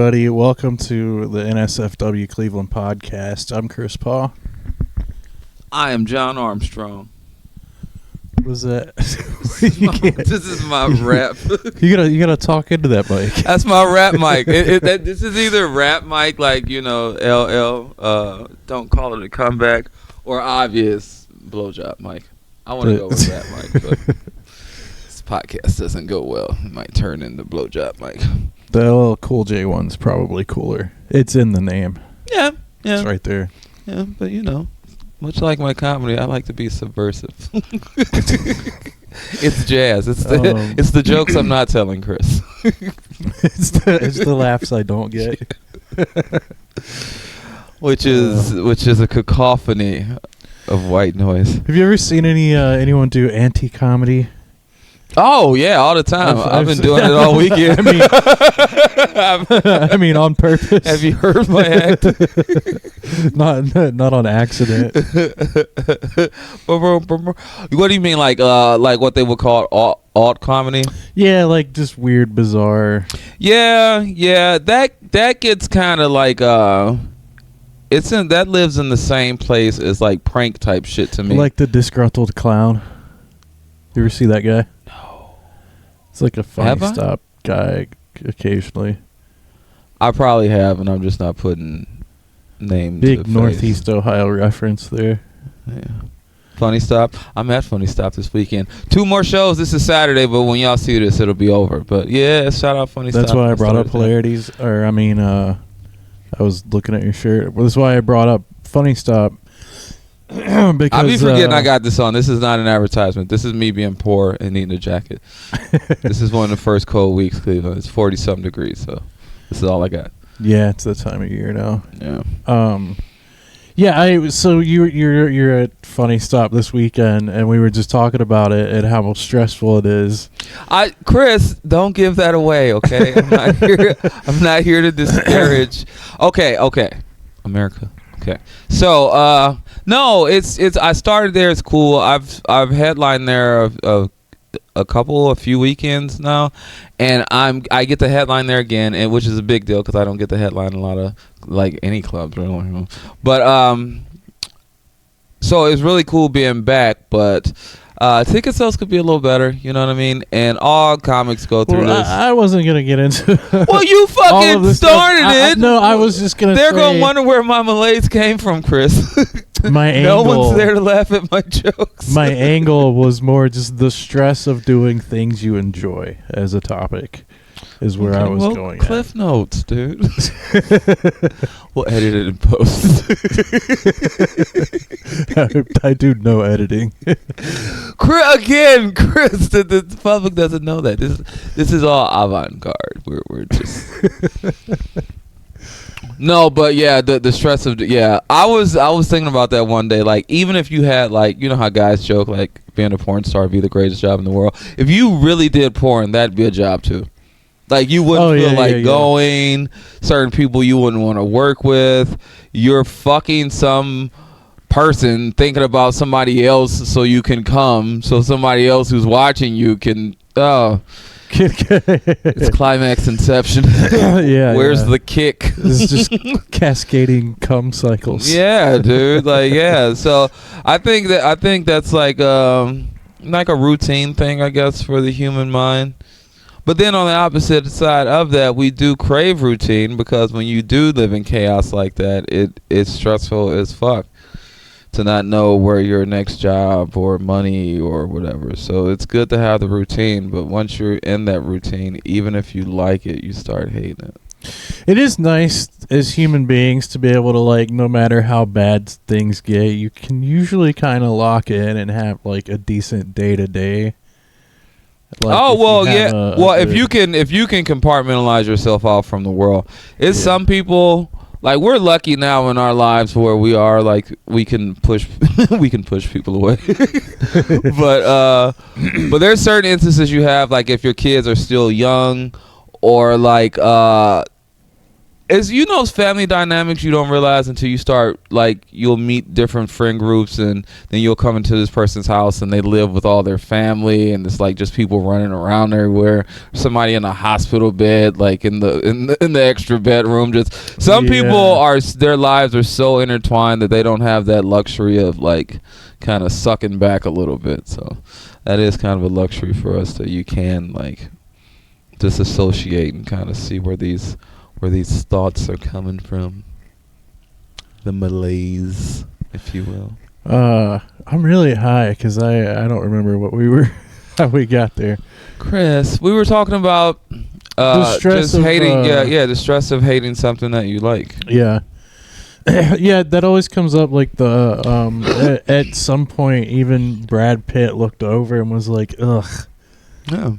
everybody. Welcome to the NSFW Cleveland podcast. I'm Chris Paugh. I am John Armstrong. What was that? This is my rap. You gotta talk into that mic. That's my rap mic. This is either rap mic, like, you know, LL, don't call it a comeback, or obvious blowjob mic. I want to go with rap mic, but this podcast doesn't go well. It might turn into blowjob mic. The LL Cool J one's probably cooler. It's in the name. Yeah. It's right there. Yeah, but you know, much like my comedy, I like to be subversive. It's jazz. It's the jokes I'm not telling Chris. it's the laughs I don't get. which is a cacophony of white noise. Have you ever seen anyone do anti-comedy? Oh yeah, all the time. I've been doing it all weekend. I mean, on purpose. Have you heard my act? not on accident. What do you mean, like what they would call alt comedy? Yeah, like just weird, bizarre. Yeah. That gets kind of like that lives in the same place as like prank type shit to me. Like the disgruntled clown. You ever see that guy? No. It's like a funny stop guy occasionally. I probably have, and I'm just not putting names. Big Northeast Ohio reference there. Yeah. Funny Stop. I'm at Funny Stop this weekend. 2 more shows. This is Saturday, but when y'all see this, it'll be over. But yeah, shout out Funny Stop. That's why I brought up hilarities. I was looking at your shirt. Well, that's why I brought up Funny Stop. Because I'll be forgetting I got this on. This is not an advertisement. This is me being poor and needing a jacket. This is one of the first cold weeks, Cleveland. It's 40-something degrees, so this is all I got. Yeah, it's that time of year now. Yeah. So you're at Funny Stop this weekend, and we were just talking about it and how stressful it is. Chris, don't give that away, okay? I'm not here to discourage. Okay, America. Okay. So no, it's I started there. It's cool. I've headlined there a few weekends now, and I get the headline there again, and which is a big deal because I don't get the headline a lot of like any clubs really. But so it's really cool being back, but ticket sales could be a little better, you know what I mean? And all comics go through this. I wasn't gonna get into. Well, you fucking started it. No, I was just gonna. They're gonna wonder where my malaise came from, Chris. My no angle, one's there to laugh at my jokes. My angle was more just the stress of doing things you enjoy as a topic. Is where I was going. Cliff notes, dude. We'll edit it in post. I do no editing. Chris, the public doesn't know that. This is all avant-garde. We're just no, but yeah, the stress of I was thinking about that one day. Like, even if you had, like, you know how guys joke like being a porn star would be the greatest job in the world. If you really did porn, that'd be a job too. Like, you wouldn't feel going. Certain people you wouldn't want to work with. You're fucking some person thinking about somebody else so you can come. So somebody else who's watching you can. It's climax inception. Where's the kick? It's just cascading cum cycles. Yeah, dude. Like, yeah. So I think that's like a routine thing, I guess, for the human mind. But then on the opposite side of that, we do crave routine, because when you do live in chaos like that, it's stressful as fuck to not know where your next job or money or whatever. So it's good to have the routine, but once you're in that routine, even if you like it, you start hating it. It is nice as human beings to be able to, like, no matter how bad things get, you can usually kind of lock in and have like a decent day-to-day. Like, if you can compartmentalize yourself out from the world. It's some people, like, we're lucky now in our lives where we are, like, we can push people away. but there's certain instances you have, like, if your kids are still young, or like As you know, family dynamics you don't realize until you start, like, you'll meet different friend groups, and then you'll come into this person's house and they live with all their family, and it's like just people running around everywhere. Somebody in a hospital bed, like in the extra bedroom. Just some people their lives are so intertwined that they don't have that luxury of like kind of sucking back a little bit. So that is kind of a luxury for us, that you can like disassociate and kind of see where these thoughts are coming from. The malaise, if you will. I'm really high because I don't remember what we were, how we got there. Chris, we were talking about the stress just of, hating, the stress of hating something that you like. Yeah. Yeah, that always comes up. Like at some point, even Brad Pitt looked over and was like, "Ugh, Yeah.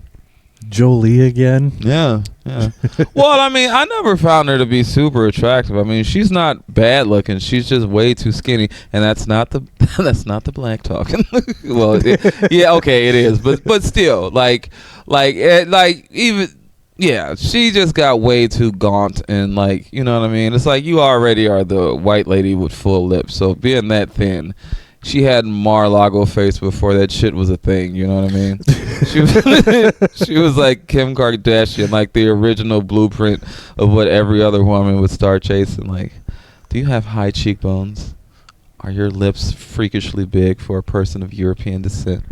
Jolie again." Yeah. Well, I mean, I never found her to be super attractive. I mean, she's not bad looking. She's just way too skinny, and that's not the black talking. Well, okay, it is, but still, even. Yeah, she just got way too gaunt, and like, you know what I mean? It's like you already are the white lady with full lips, so being that thin, she had Mar-a-Lago face before that shit was a thing, you know what I mean? She was like Kim Kardashian, like the original blueprint of what every other woman would start chasing. Like, do you have high cheekbones? Are your lips freakishly big for a person of European descent?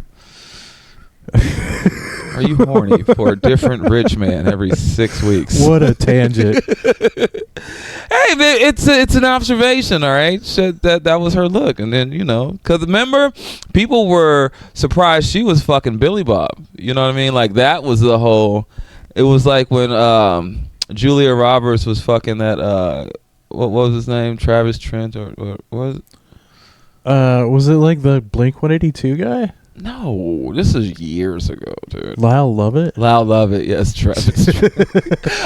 Are you horny for a different rich man every 6 weeks? What a tangent. Hey, man, it's an observation, all right? That was her look. And then, you know, because remember, people were surprised she was fucking Billy Bob. You know what I mean? Like, that was the whole... It was like when Julia Roberts was fucking that... what was his name? Travis Trent? Or what was it? Was it like the Blink-182 guy? No, this is years ago, dude. Lyle Lovett? Lyle Lovett, yes, Travis.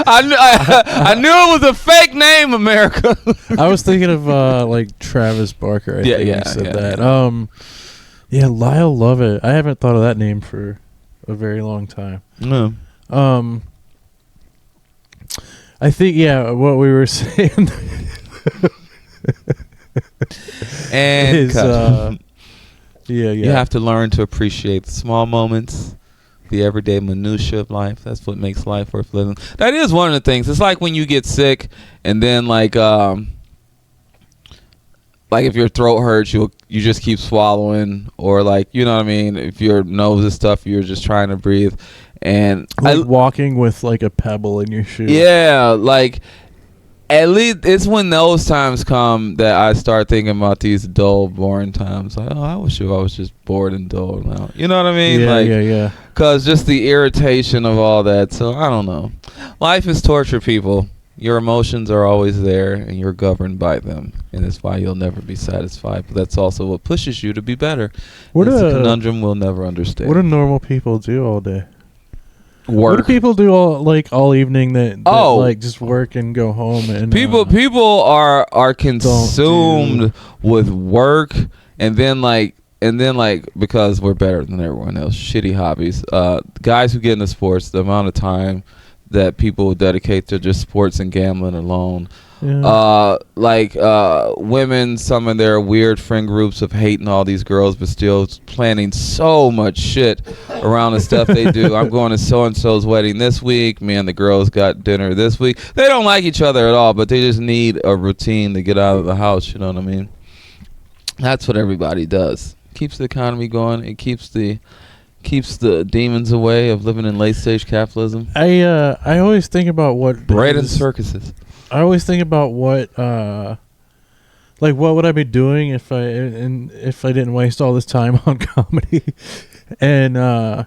I knew it was a fake name, America. I was thinking of like Travis Barker. I think you said that. Yeah, Lyle Lovett. I haven't thought of that name for a very long time. No. I think what we were saying and is yeah. You have to learn to appreciate the small moments, the everyday minutia of life. That's what makes life worth living. That is one of the things. It's like when you get sick, and then like if your throat hurts, you just keep swallowing, or like, you know what I mean. If your nose is stuffy, you're just trying to breathe, and like walking with like a pebble in your shoe. Yeah, like. At least it's when those times come that I start thinking about these dull, boring times. Like, oh, I wish I was just bored and dull now. You know what I mean? Yeah. Because just the irritation of all that. So, I don't know. Life is torture, people. Your emotions are always there, and you're governed by them. And it's why you'll never be satisfied. But that's also what pushes you to be better. It's a conundrum we'll never understand. What do normal people do all day? Work. What do people do all evening that like just work and go home? And people are consumed with work, and then because we're better than everyone else, shitty hobbies. Guys who get into sports, the amount of time that people dedicate to just sports and gambling alone. Yeah. Women, some of their weird friend groups of hating all these girls, but still planning so much shit around the stuff they do. I'm going to so-and-so's wedding this week. Me and the girls got dinner this week. They don't like each other at all, but they just need a routine to get out of the house. You know what I mean? That's what everybody does. Keeps the economy going. It keeps the demons away of living in late-stage capitalism. I always think about what... Bread and circuses. I always think about what would I be doing if I didn't waste all this time on comedy, and I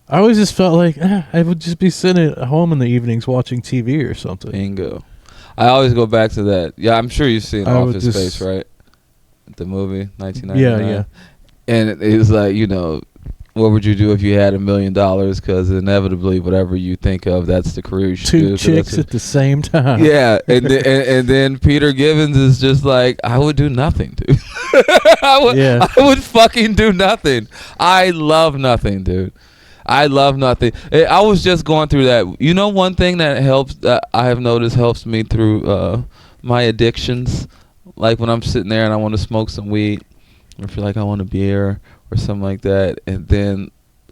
always just felt like I would just be sitting at home in the evenings watching TV or something. Bingo. I always go back to that. Yeah, I'm sure you've seen Office Space, right? The movie, 1999. Yeah. And it was like, you know, what would you do if you had $1 million? Because inevitably, whatever you think of, that's the career you should do. Two chicks at the same time. Yeah, and then Peter Gibbons is just like, I would do nothing, dude. I would fucking do nothing. I love nothing, dude. I love nothing. I was just going through that. You know, one thing that helps, that I have noticed helps me through my addictions. Like when I'm sitting there and I want to smoke some weed, or feel like I want a beer or something like that. And then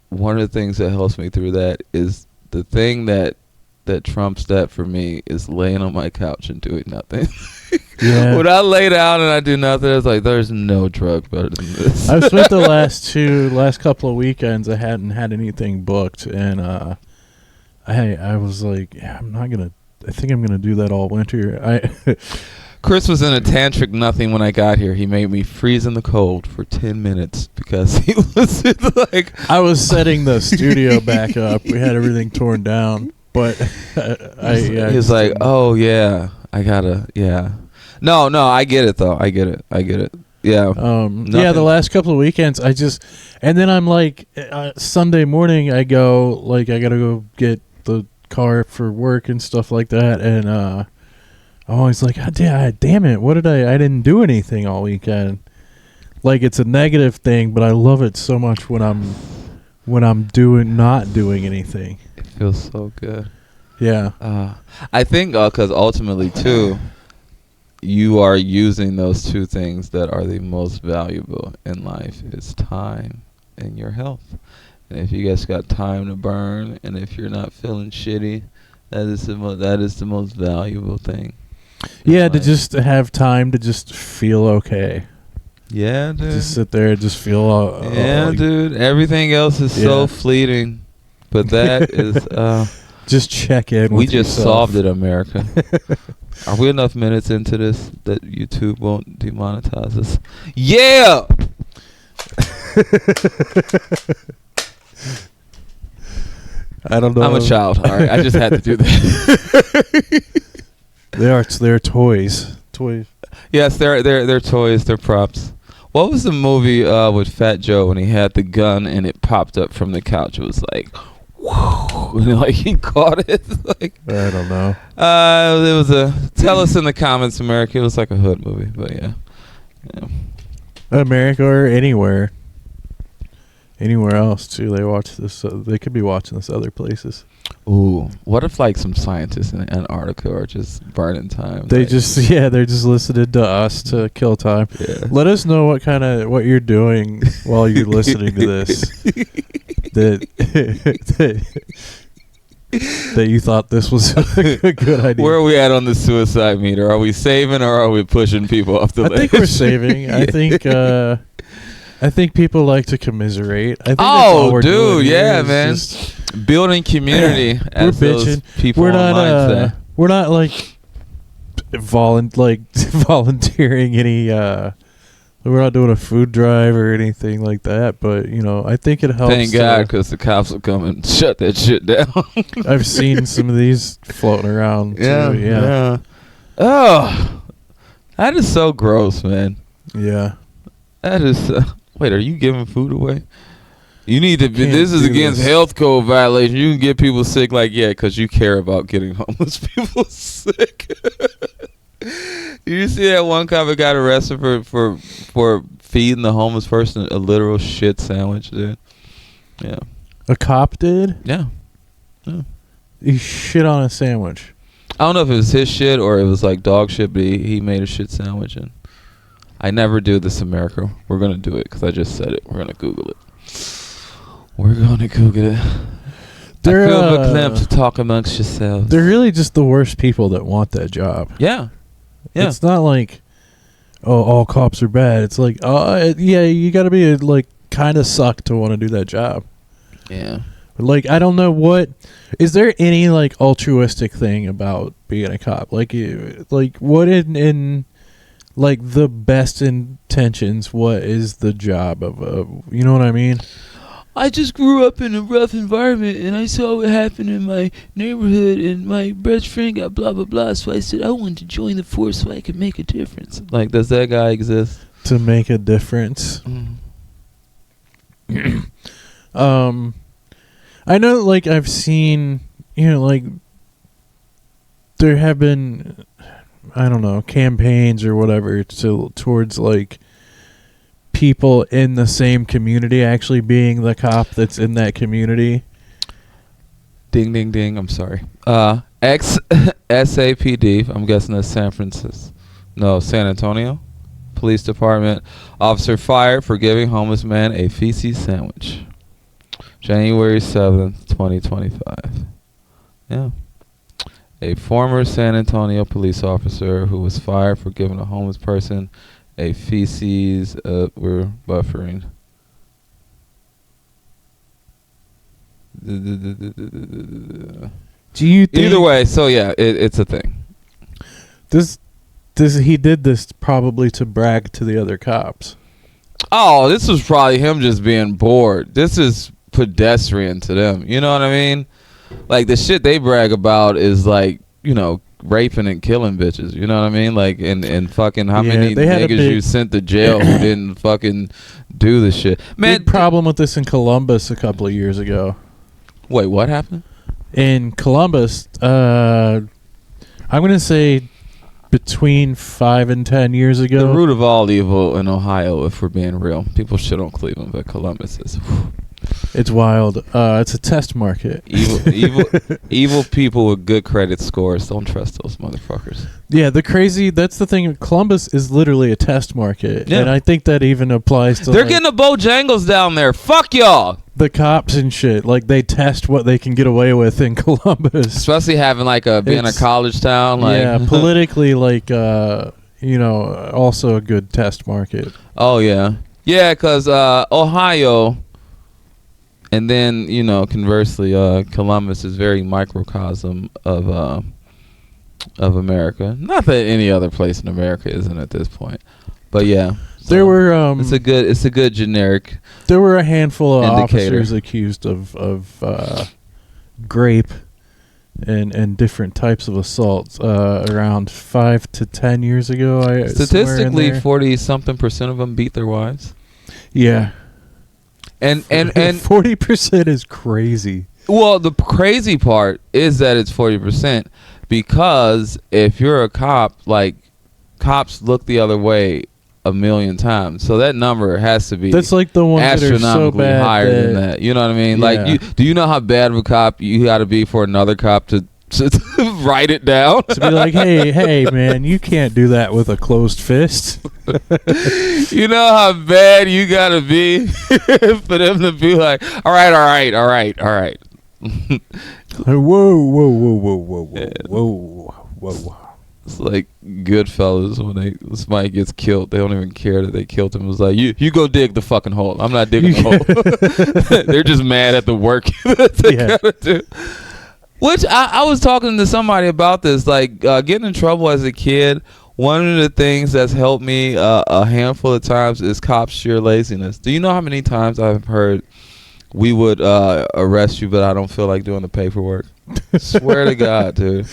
one of the things that helps me through that is the thing that trumps that for me is laying on my couch and doing nothing. Yeah. When I lay down and I do nothing, it's like there's no drug better than this. I've spent the last couple of weekends I hadn't had anything booked, and I was like, yeah, I think I'm gonna do that all winter. Chris was in a tantric nothing when I got here. He made me freeze in the cold for 10 minutes because he was like... I was setting the studio back up. We had everything torn down, but he was like, oh, yeah, I gotta, yeah. No, I get it, though. I get it. Yeah. Yeah, the last couple of weekends, and then I'm like, Sunday morning, I gotta go get the car for work and stuff like that, and I'm always like, God damn it, I didn't do anything all weekend. Like, it's a negative thing, but I love it so much when I'm not doing anything. It feels so good. Yeah. I think because ultimately, too, you are using those two things that are the most valuable in life is time and your health. And if you guys got time to burn, and if you're not feeling shitty, that is the most valuable thing. Yeah, to just have time to just feel okay. Yeah, dude. Just sit there and just feel. Dude. Everything else is so fleeting, but that is. Just check in. We with just yourself. solved it, America. Are we enough minutes into this that YouTube won't demonetize us? Yeah. I don't know. I'm a child. All right, I just had to do that. They're toys. Toys. Yes, they're toys. They're props. What was the movie with Fat Joe when he had the gun and it popped up from the couch? It was like, whoo, and like he caught it. Like I don't know. It was tell us in the comments, America. It was like a hood movie, but yeah. America or anywhere else too. They watch this. They could be watching this other places. Ooh, what if like some scientists in Antarctica are just burning time? They're just listening to us to kill time. Yeah. Let us know what you're doing while you're listening to this. that you thought this was a good idea. Where are we at on the suicide meter? Are we saving or are we pushing people off the ledge? I think we're saving. Yeah. I think people like to commiserate. I think that's all we're doing yeah, man. Building community as those people online say. We're not like volunteering any. We're not doing a food drive or anything like that. But I think it helps. Thank God, because the cops will come and shut that shit down. I've seen some of these floating around. Yeah. Oh, that is so gross, man. Yeah. That is. Wait, are you giving food away? You need to. This is against this. health code violation. You can get people sick, because you care about getting homeless people sick. You see that one cop that got arrested for feeding the homeless person a literal shit sandwich, dude? Yeah. A cop did? Yeah. He shit on a sandwich. I don't know if it was his shit or it was like dog shit, but he made a shit sandwich. And I never do this, America. We're going to do it because I just said it. We're going to Google it. We're going to Google it. I feel verklempt. Talk amongst yourselves. They're really just the worst people that want that job. Yeah. It's not like, all cops are bad. It's like, you got to be kind of suck to want to do that job. Yeah. I don't know is there any altruistic thing about being a cop? What in the best intentions, what is the job of you know what I mean? I just grew up in a rough environment and I saw what happened in my neighborhood and my best friend got blah blah blah, so I said I wanted to join the force so I could make a difference. Does that guy exist? To make a difference? I know I've seen there have been, I don't know, campaigns or whatever towards people in the same community actually being the cop that's in that community. Ding, ding, ding. I'm sorry. SAPD. I'm guessing that's San Antonio Police Department. Officer fired for giving homeless man a feces sandwich. January 7th, 2025. Yeah. A former San Antonio police officer who was fired for giving a homeless person a feces. We're buffering. Do you think Either way, so yeah, it's a thing. he did this probably to brag to the other cops? Oh, this was probably him just being bored. This is pedestrian to them. You know what I mean? Like, the shit they brag about is like, you know, raping and killing bitches. You know what I mean? Like, and fucking how many niggas you sent to jail who didn't fucking do the shit. Man, big problem with this in Columbus a couple of years ago. Wait, what happened? In Columbus, I'm going to say between 5 and 10 years ago. The root of all evil in Ohio, if we're being real. People shit on Cleveland, but Columbus is... It's wild. It's a test market. Evil people with good credit scores. Don't trust those motherfuckers. Yeah, that's the thing. Columbus is literally a test market. Yeah. And I think that even applies to... They're getting a Bojangles down there. Fuck y'all. The cops and shit. Like, they test what they can get away with in Columbus. Especially having, like, being a college town. Like, yeah, politically, like, you know, also a good test market. Oh, yeah. Yeah, because Ohio... And then, you know, conversely, Columbus is very microcosm of America. Not that any other place in America isn't at this point, but yeah. So there were it's a good generic. There were a handful of indicator. officers accused of grape and different types of assaults around 5 to 10 years ago. Statistically, 40-something% of them beat their wives. Yeah. And 40% is crazy. Well, the crazy part is that it's 40%, because if you're a cop, like, cops look the other way a million times, so that number has to be that's like the ones astronomically that are so bad higher than that. You know what I mean? Yeah. Like, do you know how bad of a cop you got to be for another cop to write it down? To be like, hey, man, you can't do that with a closed fist. You know how bad you gotta be for them to be like, all right. Whoa. It's like Goodfellas when somebody gets killed, they don't even care that they killed him. It's like, you go dig the fucking hole. I'm not digging the hole. They're just mad at the work that they gotta do. Which I was talking to somebody about this, like, getting in trouble as a kid. One of the things that's helped me a handful of times is cops' sheer laziness. Do you know how many times I've heard, we would arrest you, but I don't feel like doing the paperwork? Swear to God, dude.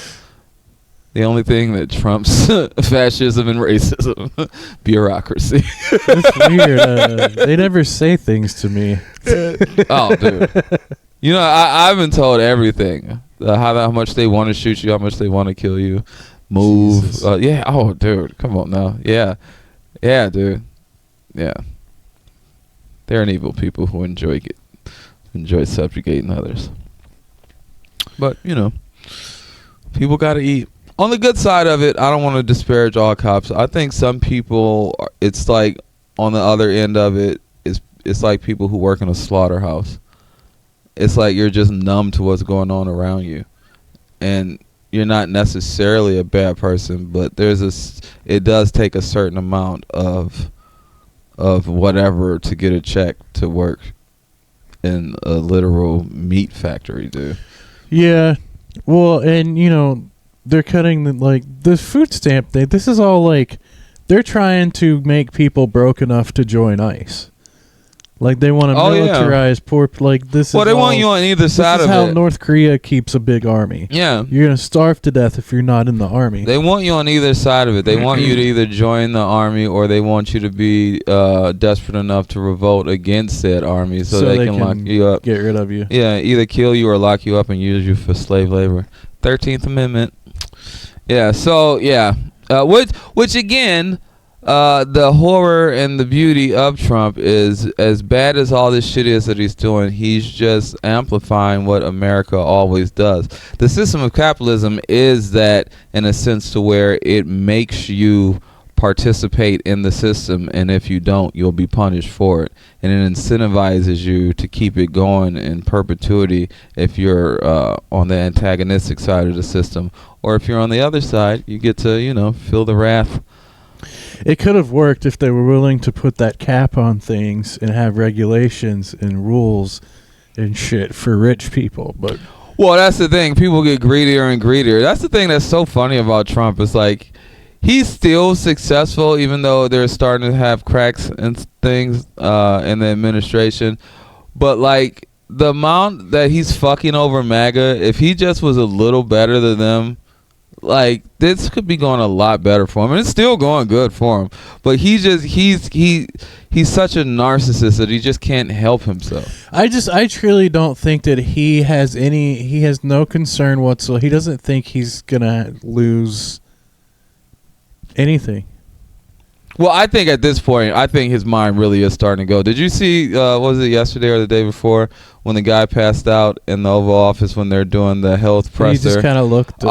The only thing that trumps fascism and racism, bureaucracy. That's weird. They never say things to me. Oh, dude. You know, I've been told everything. How much they want to shoot you, how much they want to kill you. Move. Yeah. Oh, dude. Come on now. Yeah. Yeah, dude. Yeah. They're an evil people who enjoy subjugating others. But, you know, people got to eat. On the good side of it, I don't want to disparage all cops. I think some people, it's like on the other end of it, it's like people who work in a slaughterhouse. It's like you're just numb to what's going on around you. And you're not necessarily a bad person, but it does take a certain amount of whatever to get a check to work in a literal meat factory, dude. Yeah. Well, and, you know, they're cutting the food stamp thing. This is all like, they're trying to make people broke enough to join ICE. Like, they want to militarize poor. Like, this. Well, they want you on either side of it. This is how North Korea keeps a big army. Yeah, you're gonna starve to death if you're not in the army. They want you on either side of it. They want you to either join the army, or they want you to be desperate enough to revolt against said army, so they can lock you up, get rid of you. Yeah, either kill you or lock you up and use you for slave labor. 13th Amendment. Yeah. So yeah, which again. the horror and the beauty of Trump is, as bad as all this shit is that he's doing, he's just amplifying what America always does. The system of capitalism is that, in a sense, to where it makes you participate in the system, and if you don't, you'll be punished for it, and it incentivizes you to keep it going in perpetuity if you're on the antagonistic side of the system, or if you're on the other side, you get to, you know, feel the wrath. It could have worked if they were willing to put that cap on things and have regulations and rules and shit for rich people. But well, that's the thing. People get greedier and greedier. That's the thing that's so funny about Trump. It's like he's still successful, even though they're starting to have cracks and things in the administration. But like the amount that he's fucking over MAGA, if he just was a little better than them, like this could be going a lot better for him, and it's still going good for him. But he's such a narcissist that he just can't help himself. I truly don't think that he has no concern whatsoever. He doesn't think he's gonna lose anything. Well, I think at this point, I think his mind really is starting to go. Did you see, was it yesterday or the day before, when the guy passed out in the Oval Office when they're doing the health presser? He just kind of looked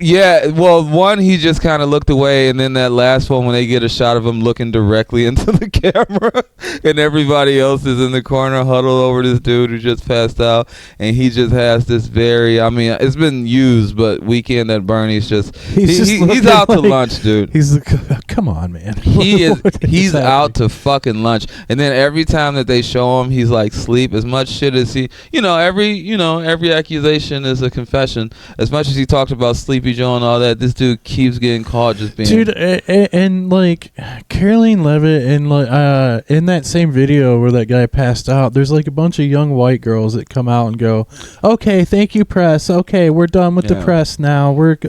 yeah. Well, one, he just kind of looked away, and then that last one when they get a shot of him looking directly into the camera, and everybody else is in the corner huddled over this dude who just passed out, and he just has this very, I mean, it's been used, but Weekend at Bernie's just, he's out to lunch, dude. He's come on, man. He's out to fucking lunch, and then every time that they show him, he's like sleep. As much shit as he, every accusation is a confession. As much as he talked about Sleepy Joe and all that, this dude keeps getting caught just being. Dude, and like Caroline Leavitt, and like in that same video where that guy passed out, there's like a bunch of young white girls that come out and go, "Okay, thank you, press. Okay, we're done with the press now. We're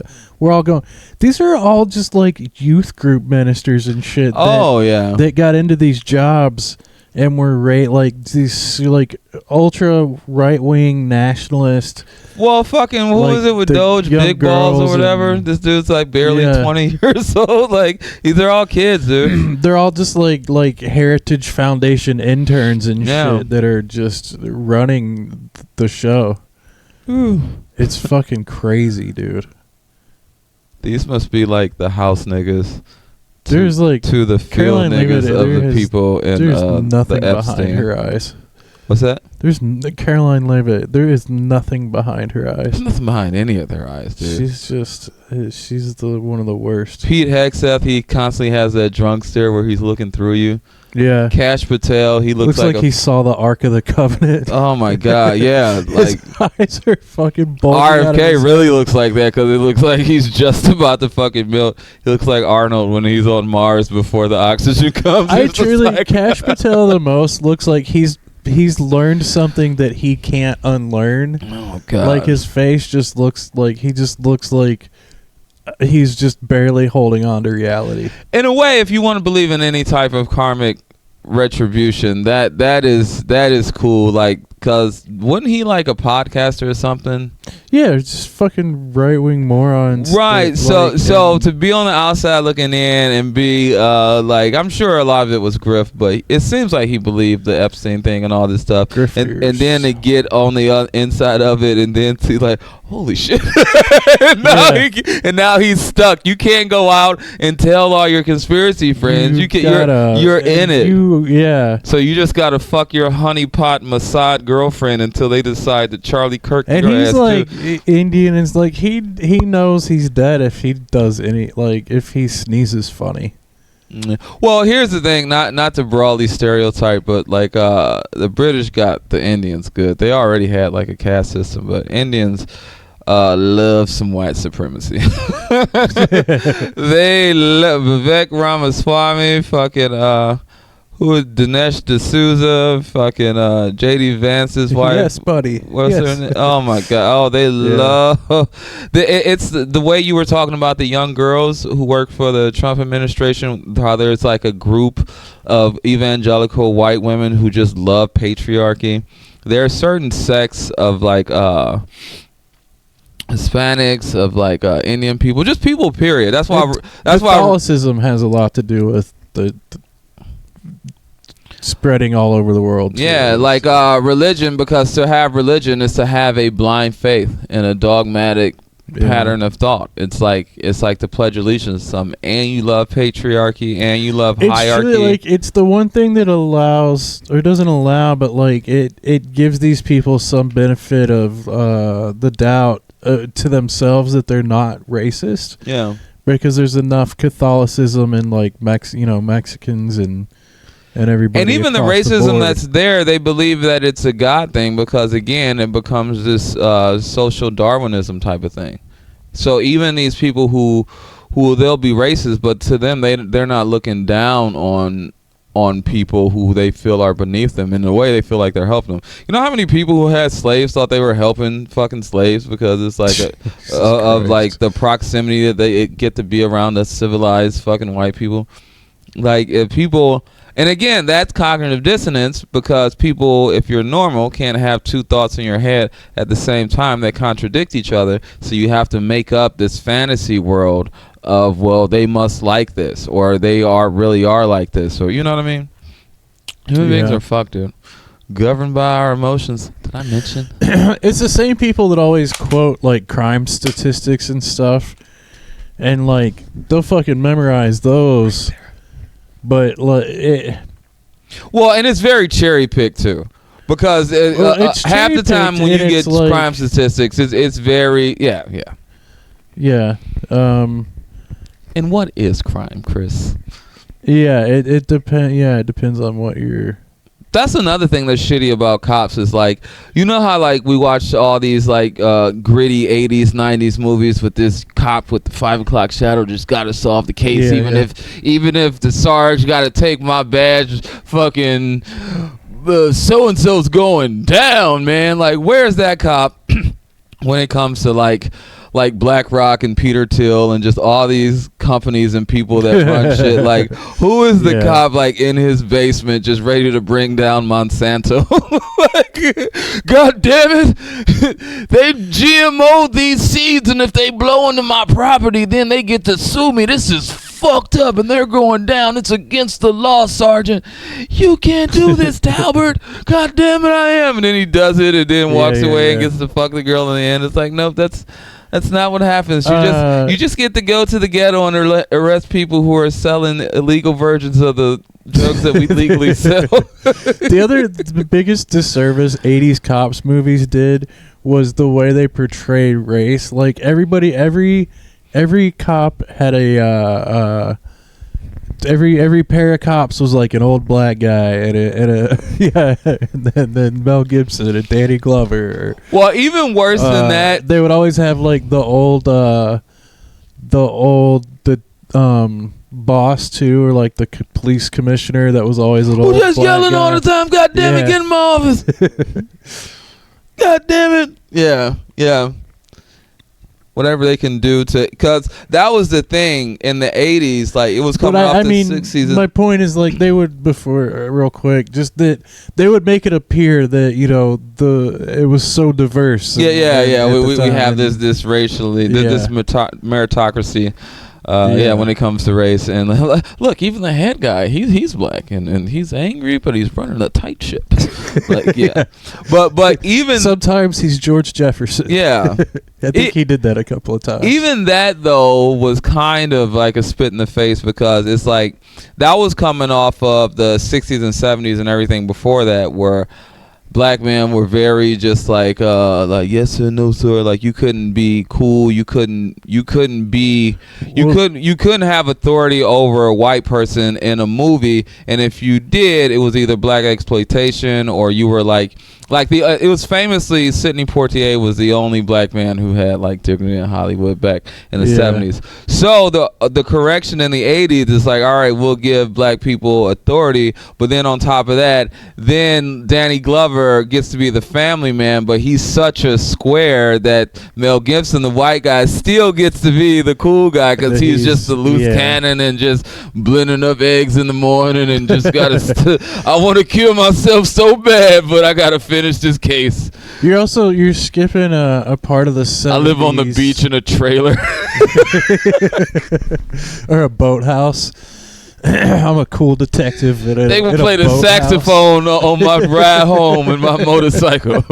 all going." These are all just like youth group ministers and shit. That got into these jobs. And we're like these like ultra right wing nationalist. Well, fucking who is it with Doge Big Balls or whatever? This dude's like barely 20 years old. Like they're all kids, dude. They're all just like Heritage Foundation interns and shit that are just running the show. It's fucking crazy, dude. These must be like the house niggas. There's like to the field niggas of the people in nothing the Epstein. behind her eyes. What's that? There's Caroline Leavitt. There is nothing behind her eyes. There's nothing behind any of their eyes, dude. She's one of the worst. Pete Hegseth, he constantly has that drunk stare where he's looking through you. Yeah. Cash Patel, he looks like he saw the Ark of the Covenant. Oh my God, yeah. His eyes are fucking bulging. RFK really looks like that because it looks like he's just about to fucking melt. He looks like Arnold when he's on Mars before the oxygen comes. Cash Patel the most looks like he's learned something that he can't unlearn. Oh God. Like his face just looks like he's just barely holding on to reality. In a way, if you want to believe in any type of karmic retribution, that is cool. Like, cause wasn't he like a podcaster or something? Yeah, just fucking right wing morons. Right. So to be on the outside looking in and be like, I'm sure a lot of it was grift, but it seems like he believed the Epstein thing and all this stuff. And then to get on the inside of it and then see like, holy shit. and now he's stuck. You can't go out and tell all your conspiracy friends. You're in it. So you just gotta fuck your honeypot Mossad girlfriend until they decide that Charlie Kirk. And he's like Indian, and it's like he knows he's dead if he does if he sneezes funny. Well, here's the thing, not to broadly stereotype, but like the British got the Indians good. They already had like a caste system, but Indians love some white supremacy. They love Vivek Ramaswamy, fucking who is Dinesh D'Souza, fucking J.D. Vance's wife. Yes, buddy. What's her name? Oh my God! Oh, they love. It's the way you were talking about the young girls who work for the Trump administration. How there's like a group of evangelical white women who just love patriarchy. There are certain sects of like Hispanics, of like Indian people, just people. Period. That's why. That's why Catholicism has a lot to do with the spreading all over the world. Yeah, like religion, because to have religion is to have a blind faith and a dogmatic pattern of thought. It's like the Pledge of Allegiance, and you love patriarchy and you love hierarchy. Really, like, it's the one thing that allows, or doesn't allow, but like it gives these people some benefit of the doubt to themselves that they're not racist. Yeah, because there's enough Catholicism in like Mexicans and everybody, and even the racism that's there, they believe that it's a God thing, because again it becomes this social Darwinism type of thing. So even these people who they'll be racist, but to them they're not looking down on people who they feel are beneath them. In a way, they feel like they're helping them. You know how many people who had slaves thought they were helping fucking slaves because it's like of like the proximity that they get to be around the civilized fucking white people. Like, if people, and again, that's cognitive dissonance, because people, if you're normal, can't have two thoughts in your head at the same time that contradict each other. So you have to make up this fantasy world of, well, they must like this, or they really are like this, or you know what I mean? Human beings are fucked, dude. Governed by our emotions. Did I mention? It's the same people that always quote like crime statistics and stuff, and like they'll fucking memorize those. But like, well, and it's very cherry picked too, because half the time when you get like, crime statistics, it's very yeah. And what is crime, Chris? Yeah, it depends. Yeah, it depends on what you're. That's another thing that's shitty about cops is, like, you know how like we watch all these like gritty 80s 90s movies with this cop with the 5 o'clock shadow just gotta solve the case, even if the sarge gotta take my badge, fucking so and so's going down, man. Like, where's that cop when it comes to like BlackRock and Peter Thiel and just all these companies and people that run shit? Like, who is the cop like in his basement just ready to bring down Monsanto? Like, God damn it, they GMO'd these seeds, and if they blow into my property, then they get to sue me. This is fucked up, and they're going down. It's against the law, Sergeant. You can't do this, Talbert. God damn it, I am. And then he does it, and then walks away and gets to fuck the girl in the end. It's like, nope, that's not what happens. You just get to go to the ghetto and arrest people who are selling illegal versions of the drugs that we legally sell. The biggest disservice 80s cops movies did was the way they portrayed race. Like, every cop had every pair of cops was like an old black guy and then Mel Gibson and Danny Glover. Well, even worse than that, they would always have like the boss too, or like the police commissioner that was always an old just black yelling guy. all the time. God damn it, get in my office. God damn it. Yeah. Whatever they can do to, because that was the thing in the 80s. Like, it was coming off the 60s. My point is, like, they would, real quick, just that they would make it appear that, you know, it was so diverse. We have this racially, this meritocracy. When it comes to race. And look, even the head guy, he's black and he's angry, but he's running a tight ship. Like, but even sometimes he's George Jefferson. Yeah. I think he did that a couple of times. Even that though was kind of like a spit in the face, because it's like that was coming off of the 60s and 70s and everything before that, where black men were very just like yes sir, no sir. Like, you couldn't be cool. You couldn't have authority over a white person in a movie. And if you did, it was either black exploitation, or you were it was famously Sidney Poitier was the only black man who had like dignity in Hollywood back in the 70s. So the correction in the 80s is like, all right, we'll give black people authority, but then on top of that, then Danny Glover gets to be the family man, but he's such a square that Mel Gibson, the white guy, still gets to be the cool guy, because he's just the loose cannon and just blending up eggs in the morning and just gotta I want to kill myself so bad, but I gotta figure finish this case. You're skipping a part of the 70s. I live on the beach in a trailer. Or a boathouse. I'm a cool detective. They will play the saxophone on my ride home in my motorcycle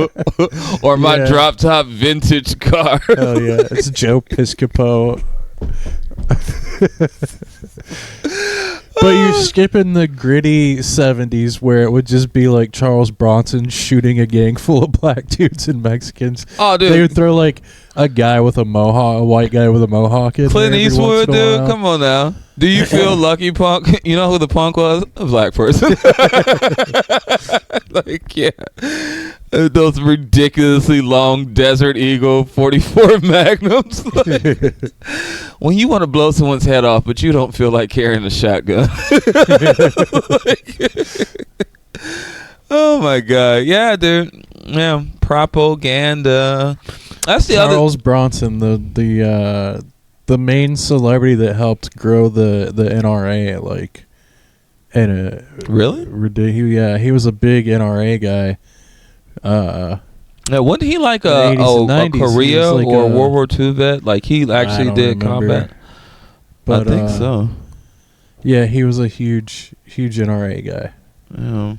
or my drop top vintage car. Oh yeah, it's Joe Piscopo. But you're skipping the gritty 70s where it would just be like Charles Bronson shooting a gang full of black dudes and Mexicans. Oh, dude. They would throw like a guy with a mohawk, a white guy with a mohawk in Clint there every Eastwood, once in a dude. while. Come on now. Do you feel lucky, punk? You know who the punk was? A black person. Like, yeah. Those ridiculously long Desert Eagle 44 Magnums. Like, when you want to blow someone's head off, but you don't feel like carrying a shotgun. Oh, my God. Yeah, dude. Yeah. Propaganda. That's the Charles Bronson, the main celebrity that helped grow the NRA, like, and really? He was a big NRA guy. Now, wasn't he like a 80s and 90s, Korea like or World War II vet? Like he actually did combat. But, I think so. Yeah, he was a huge NRA guy. Yeah.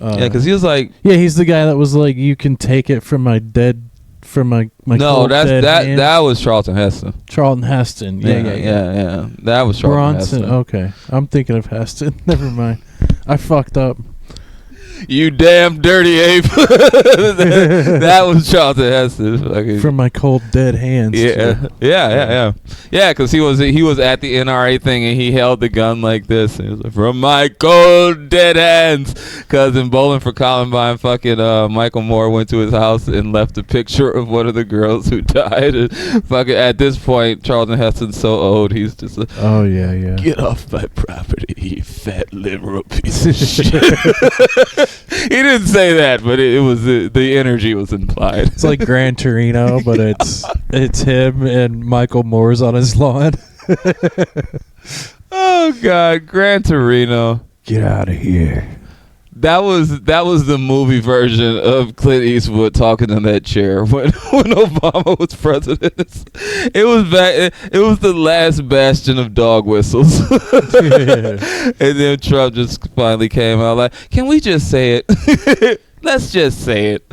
Yeah, because he was like. Yeah, he's the guy that was like, you can take it from my dead. From my no, dead hand. that was Charlton Heston. Charlton Heston, yeah. That was Charlton Bronson. Heston. Okay, I'm thinking of Heston. Never mind, I fucked up. You damn dirty ape. That was Charlton Heston. From my cold dead hands. Yeah. Because he was at the NRA thing and he held the gun like this. And he was like, from my cold dead hands. Because in Bowling for Columbine, fucking Michael Moore went to his house and left a picture of one of the girls who died. And fucking at this point, Charlton Heston's so old, he's just like, oh yeah. Get off my property, you fat liberal piece of shit. He didn't say that, but it was the energy was implied. It's like Gran Torino, but it's him and Michael Moore's on his lawn. Oh God, Gran Torino! Get out of here. That was the movie version of Clint Eastwood talking in that chair when Obama was president. It was the last bastion of dog whistles. And then Trump just finally came out like, can we just say it? Let's just say it.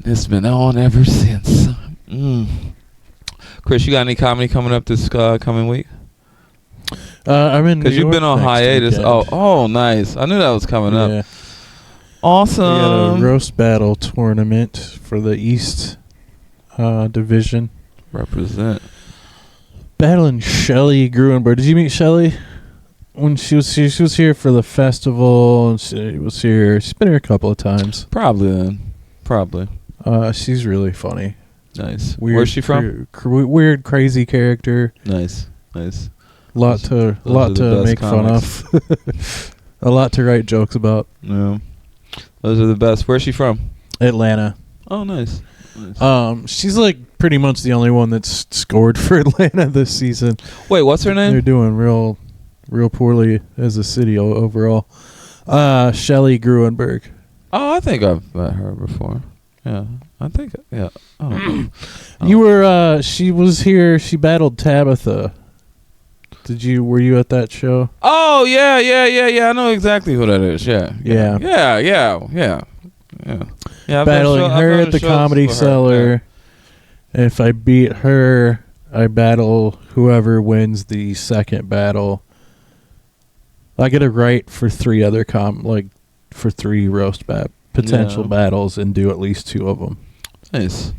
It's been on ever since. Chris, you got any comedy coming up this coming week? I'm in because you've been on hiatus. Weekend. Oh, nice. I knew that was coming up. Awesome. We got a roast battle tournament for the East Division. Represent. Battling Shelly Gruenberg. Did you meet Shelly when she was here for the festival? And she was here. She's been here a couple of times. Probably. She's really funny. Nice. Where's she from? Weird, crazy character. Nice. Lot to make fun of. A lot to write jokes about. Yeah. Those are the best. Where's she from? Atlanta. Oh, nice. She's like pretty much the only one that's scored for Atlanta this season. Wait, what's her name? They're doing real poorly as a city overall. Shelly Gruenberg. Oh, I think I've met her before. Yeah. I think, yeah. Oh. You were, she was here, she battled Tabitha. Were you at that show? Oh, yeah. I know exactly who that is. Yeah. Battling her at the Comedy Cellar. Yeah. If I beat her, I battle whoever wins the second battle. I get a right for three other for three roast potential battles and do at least two of them. Nice.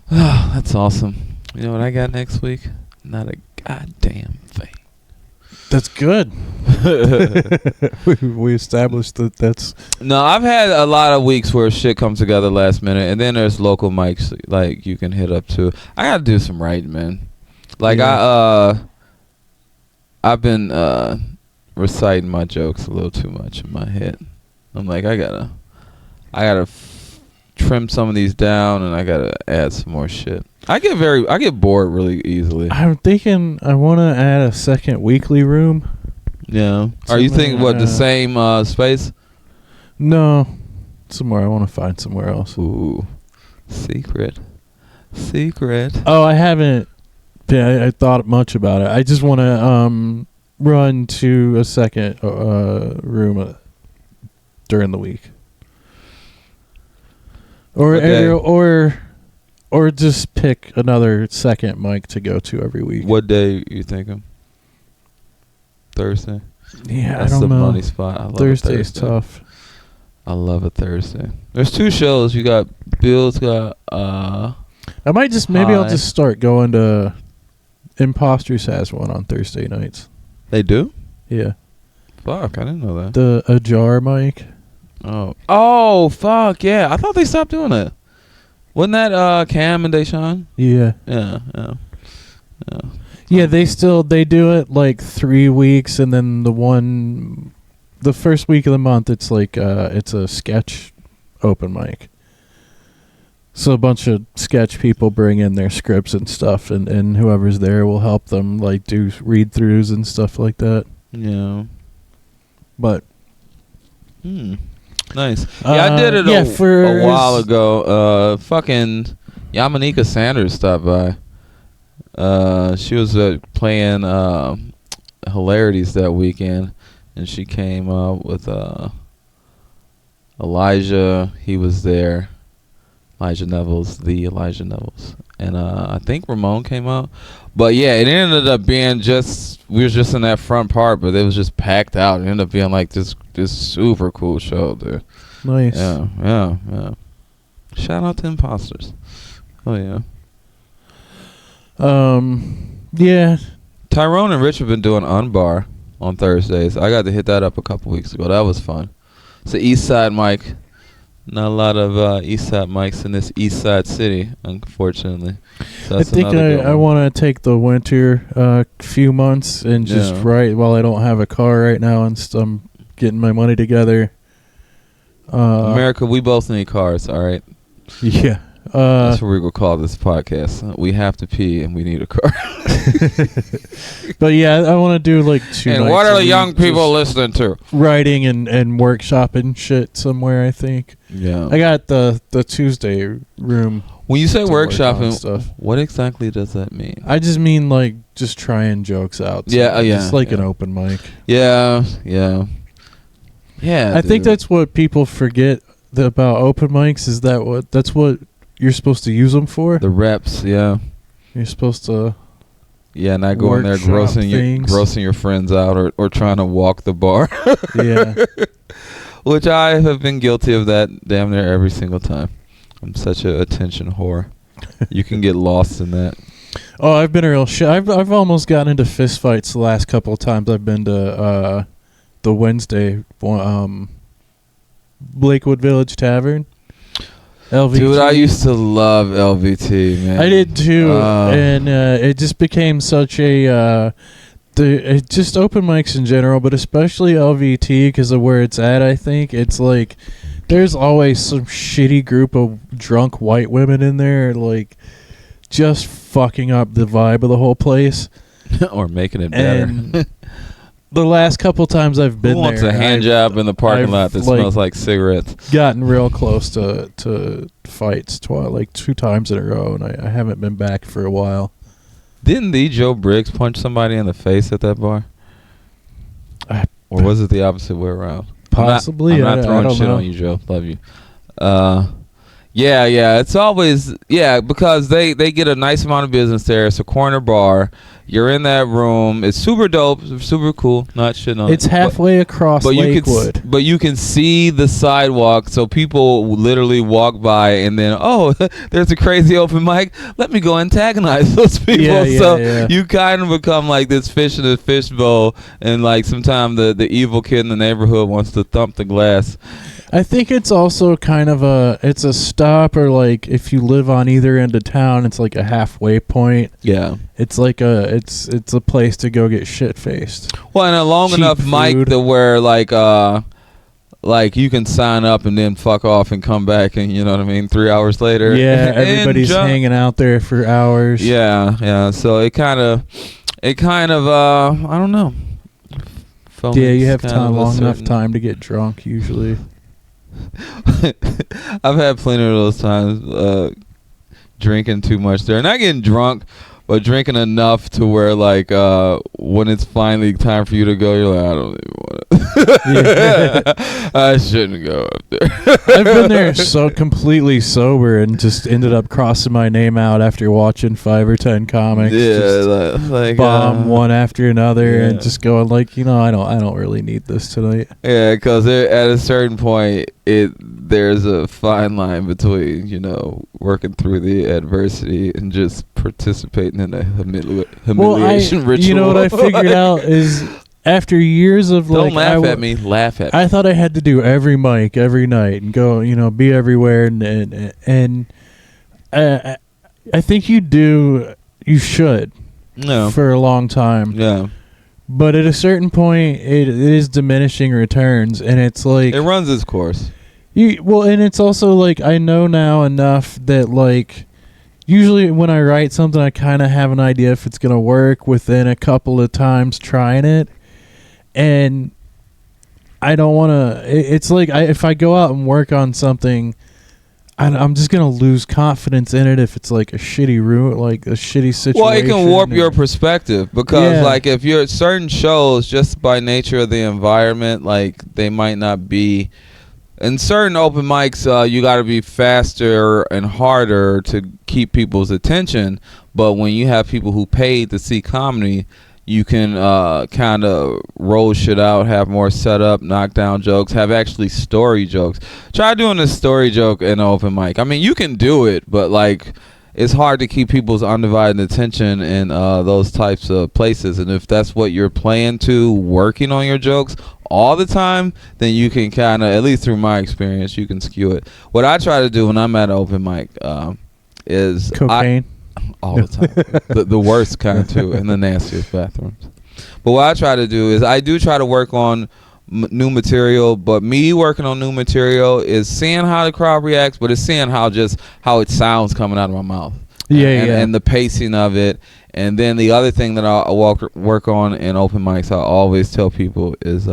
Oh, that's awesome. You know what I got next week? Not a goddamn thing. That's good. we established that's... No, I've had a lot of weeks where shit comes together last minute, and then there's local mics like you can hit up to. I gotta do some writing, man. Like I've been reciting my jokes a little too much in my head. I'm like, I gotta trim some of these down, and I gotta add some more shit. I get bored really easily. I'm thinking I want to add a second weekly room. Yeah. Are you thinking the same space? No. somewhere. I want to find somewhere else. Ooh, secret. Oh, I haven't. I thought much about it. I just want to run to a second room during the week, or just pick another second mic to go to every week. What day you thinking? Thursday. Yeah, that's I don't the know. money spot. I love Thursday's tough. I love a Thursday. There's 2 shows. You got Bill's got. I might just I'll just start going to. Imposters has one on Thursday nights. They do? Yeah. Fuck, I didn't know that. The Ajar mic. Oh, fuck, yeah. I thought they stopped doing that. Wasn't that Cam and Deshaun? Yeah. Yeah, they do it like 3 weeks, and then the first week of the month, it's like it's a sketch open mic. So a bunch of sketch people bring in their scripts and stuff, and whoever's there will help them like do read-throughs and stuff like that. Yeah. But nice. Yeah, I did it a while ago. Fucking Yamanika Sanders stopped by. She was playing Hilarities that weekend, and she came with Elijah. He was there. Elijah Neville's, and I think Ramon came out, but yeah, it ended up being we was just in that front part, but it was just packed out. It ended up being like this super cool show, dude. Nice. Yeah. Shout out to Imposters. Oh yeah. Yeah. Tyrone and Rich have been doing Unbar on Thursdays. I got to hit that up a couple weeks ago. That was fun. It's the East Side mic. Not a lot of East Side mics in this East Side city, unfortunately. So I think I want to take the winter few months and just write while I don't have a car right now, and I'm getting my money together. America, we both need cars, all right? Yeah. That's what we're going to call this podcast. We have to pee and we need a car. But yeah, I want to do like 2 nights. And what are the young people listening to? Writing and workshopping shit somewhere, I think. Yeah. I got the Tuesday room. When you say workshopping, stuff, what exactly does that mean? I just mean like just trying jokes out. Yeah, It's like an open mic. Yeah. I think that's what people forget about open mics is that's what you're supposed to use them for. The reps, yeah. You're supposed to. Yeah, not go in there grossing your friends out or trying to walk the bar. Yeah. Which I have been guilty of that damn near every single time. I'm such a attention whore. You can get lost in that. Oh, I've been a real shit. I've almost gotten into fist fights the last couple of times I've been to the Wednesday Lakewood Village Tavern. LVT. Dude, I used to love LVT, man. I did too, and it just became such a just open mics in general, but especially LVT because of where it's at. I think it's like there's always some shitty group of drunk white women in there, like just fucking up the vibe of the whole place, or making it better. And the last couple times I've been there, wants a hand job in the parking lot that smells like cigarettes? Gotten real close to fights, like 2 times in a row, and I haven't been back for a while. Didn't Joe Briggs punch somebody in the face at that bar? Or was it the opposite way around? Possibly. I'm not throwing shit on you, Joe. Love you. Yeah. It's always because they get a nice amount of business there. It's a corner bar. You're in that room. It's super dope, super cool. Not shitting on it. It's halfway across Lakewood. But you can see the sidewalk, so people literally walk by and then, there's a crazy open mic. Let me go antagonize those people. You kind of become like this fish in a fishbowl, and like sometimes the evil kid in the neighborhood wants to thump the glass. I think it's also kind of it's a stop, or like if you live on either end of town, it's like a halfway point. Yeah. It's like it's a place to go get shit faced. Well, and a long enough mic to where like you can sign up and then fuck off and come back, and you know what I mean, 3 hours later. Yeah, everybody's hanging out there for hours. Yeah. So it kind of I don't know. Yeah, you have long enough time to get drunk usually. I've had plenty of those times drinking too much there. Not getting drunk, but drinking enough to where, like, when it's finally time for you to go, you're like, I don't even want to. I shouldn't go up there. I've been there so completely sober and just ended up crossing my name out after watching 5 or 10 comics. Yeah, like bomb one after another, yeah. and just going like, I don't really need this tonight. Yeah, because at a certain point, there's a fine line between working through the adversity and just participating in a humiliation ritual. You know what I figured out is after years of don't laugh at me, laugh at me. I thought I had to do every mic every night and go, be everywhere, and I think you should for a long time. Yeah. But at a certain point, it is diminishing returns, and it's like it runs its course. And it's also like I know now enough that like usually when I write something, I kind of have an idea if it's gonna work within a couple of times trying it, and I don't want to. It's like if I go out and work on something, I'm just gonna lose confidence in it if it's like a shitty route, like a shitty situation. Well, it can warp your perspective because, like, if you're at certain shows, just by nature of the environment, like they might not be. In certain open mics, you got to be faster and harder to keep people's attention. But when you have people who paid to see comedy, you can kind of roll shit out, have more setup, knock down jokes, have actually story jokes. Try doing a story joke in an open mic. I mean, you can do it, but like it's hard to keep people's undivided attention in those types of places. And if that's what you're playing to, working on your jokes all the time, then you can kind of, at least through my experience, you can skew it. What I try to do when I'm at an open mic is cocaine. All the time. the worst kind too, in the nastiest bathrooms. But what I try to do is I do try to work on new material, but me working on new material is seeing how the crowd reacts, but it's seeing how it sounds coming out of my mouth. And the pacing of it. And then the other thing that I work on in open mics, I always tell people is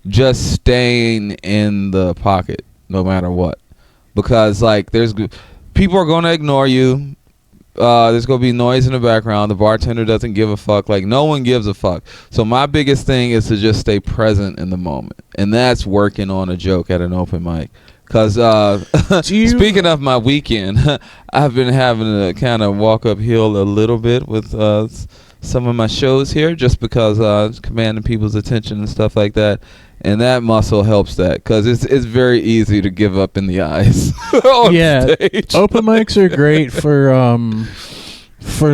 just staying in the pocket no matter what, because like people are going to ignore you. There's going to be noise in the background. The bartender doesn't give a fuck. Like, no one gives a fuck. So my biggest thing is to just stay present in the moment. And that's working on a joke at an open mic. Because speaking of my weekend, I've been having to kind of walk uphill a little bit with some of my shows here, just because commanding people's attention and stuff like that. And that muscle helps that, because it's very easy to give up in the eyes on stage. Open mics are great for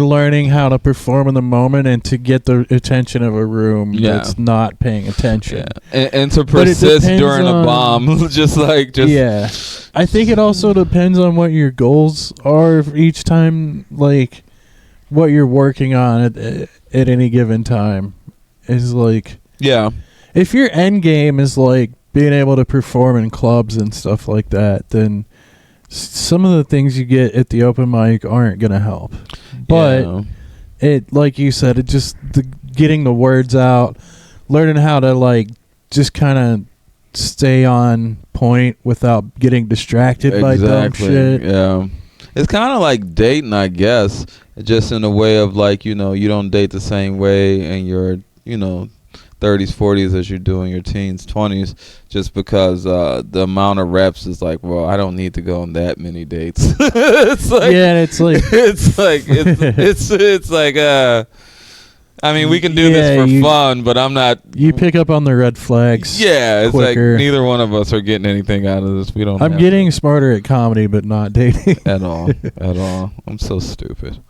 learning how to perform in the moment and to get the attention of a room that's not paying attention. Yeah. And to persist during a bomb. Yeah. I think it also depends on what your goals are each time, like what you're working on at any given time is like... Yeah. If your end game is like being able to perform in clubs and stuff like that, then some of the things you get at the open mic aren't going to help. But it, like you said, it just getting the words out, learning how to like just kind of stay on point without getting distracted by dumb shit. Yeah. It's kind of like dating, I guess, just in a way of like, you don't date the same way in your, 30s, 40s as you do in your teens, 20s, just because the amount of reps is like, well, I don't need to go on that many dates. It's like I mean, we can do this for fun, but I'm not. You pick up on the red flags. Yeah, it's quicker. Like neither one of us are getting anything out of this. We don't. I'm getting smarter at comedy, but not dating at all. I'm so stupid.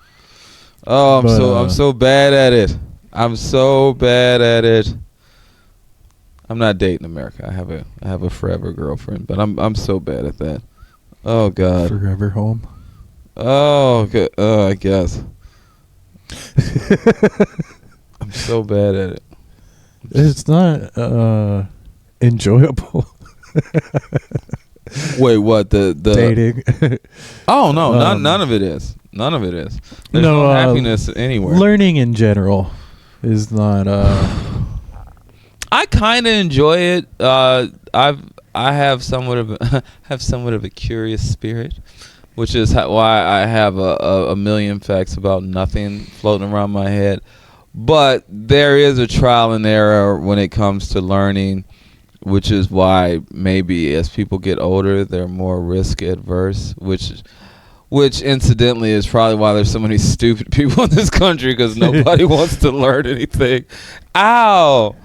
Oh, I'm so bad at it. I'm so bad at it. I'm not dating America. I have a forever girlfriend, but I'm so bad at that. Oh God. Forever home. Oh, good. I guess. I'm so bad at it. It's not enjoyable. Wait, what? The dating? Oh no, none of it is. None of it is. There's no happiness anywhere. Learning in general is not. I kind of enjoy it. I have somewhat of a curious spirit, which is why I have a million facts about nothing floating around my head. But there is a trial and error when it comes to learning, which is why maybe as people get older, they're more risk adverse, which incidentally is probably why there's so many stupid people in this country, because nobody wants to learn anything. Ow!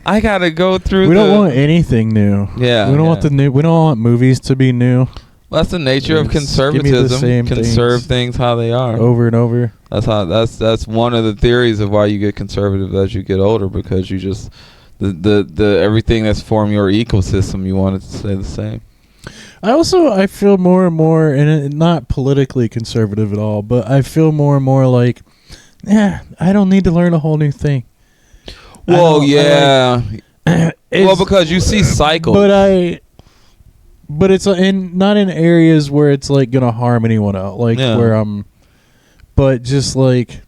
I gotta go through. We don't want anything new. Yeah, we don't want the new. We don't want movies to be new. Well, that's the nature of conservatism. Conserve things how they are over and over. That's one of the theories of why you get conservative as you get older, because you just the everything that's formed your ecosystem, you want it to stay the same. I feel more and more, and not politically conservative at all, but I feel more and more like, I don't need to learn a whole new thing. Well, yeah. Well, because you see cycles. But it's not in areas where it's like gonna harm anyone else, like where I'm. But just like,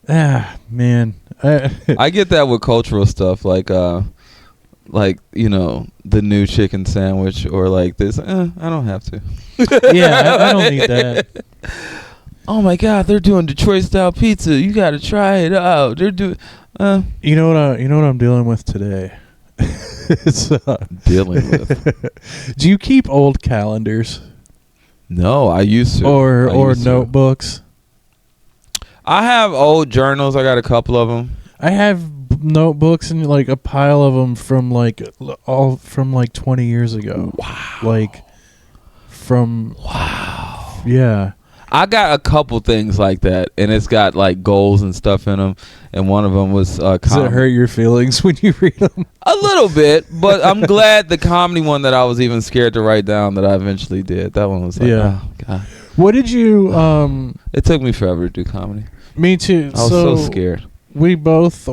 man, I get that with cultural stuff, like you know, the new chicken sandwich, or like this. I don't have to. Yeah, I don't need that. Oh my God, they're doing Detroit style pizza. You got to try it out. They're doing. You know what I'm dealing with today. It's dealing with. Do you keep old calendars? No, I used to. Or notebooks. I have old journals. I got a couple of them. I have notebooks and like a pile of them from like 20 years ago. Wow. Wow. Yeah. I got a couple things like that, and it's got like goals and stuff in them. And one of them was does it hurt your feelings when you read them? A little bit, but I'm glad the comedy one that I was even scared to write down that I eventually did. That one was like, oh God. What did you? It took me forever to do comedy. Me too. I was so scared. We both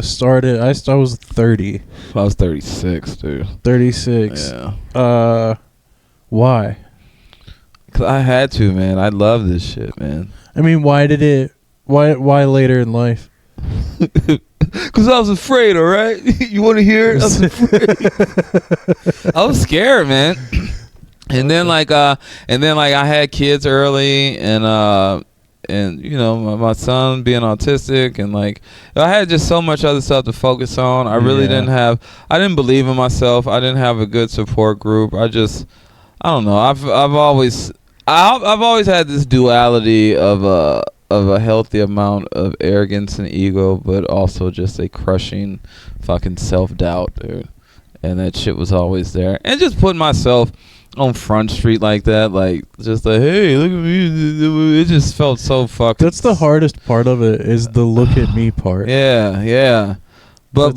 started. I was 30. I was 36, dude. 36. Yeah. Why? Cause I had to, man. I love this shit, man. I mean, why later in life? Because I was afraid, all right? You want to hear it? I was afraid. I was scared, man. And then like I had kids early, and you know, my son being autistic, and like I had just so much other stuff to focus on. I really I didn't believe in myself. I didn't have a good support group. I don't know. I've always had this duality of a healthy amount of arrogance and ego, but also just a crushing fucking self-doubt, dude. And that shit was always there. And just putting myself on Front Street like that, like just like, hey, look at me. It just felt so fucking. That's the hardest part of it, is the look at me part. Yeah. But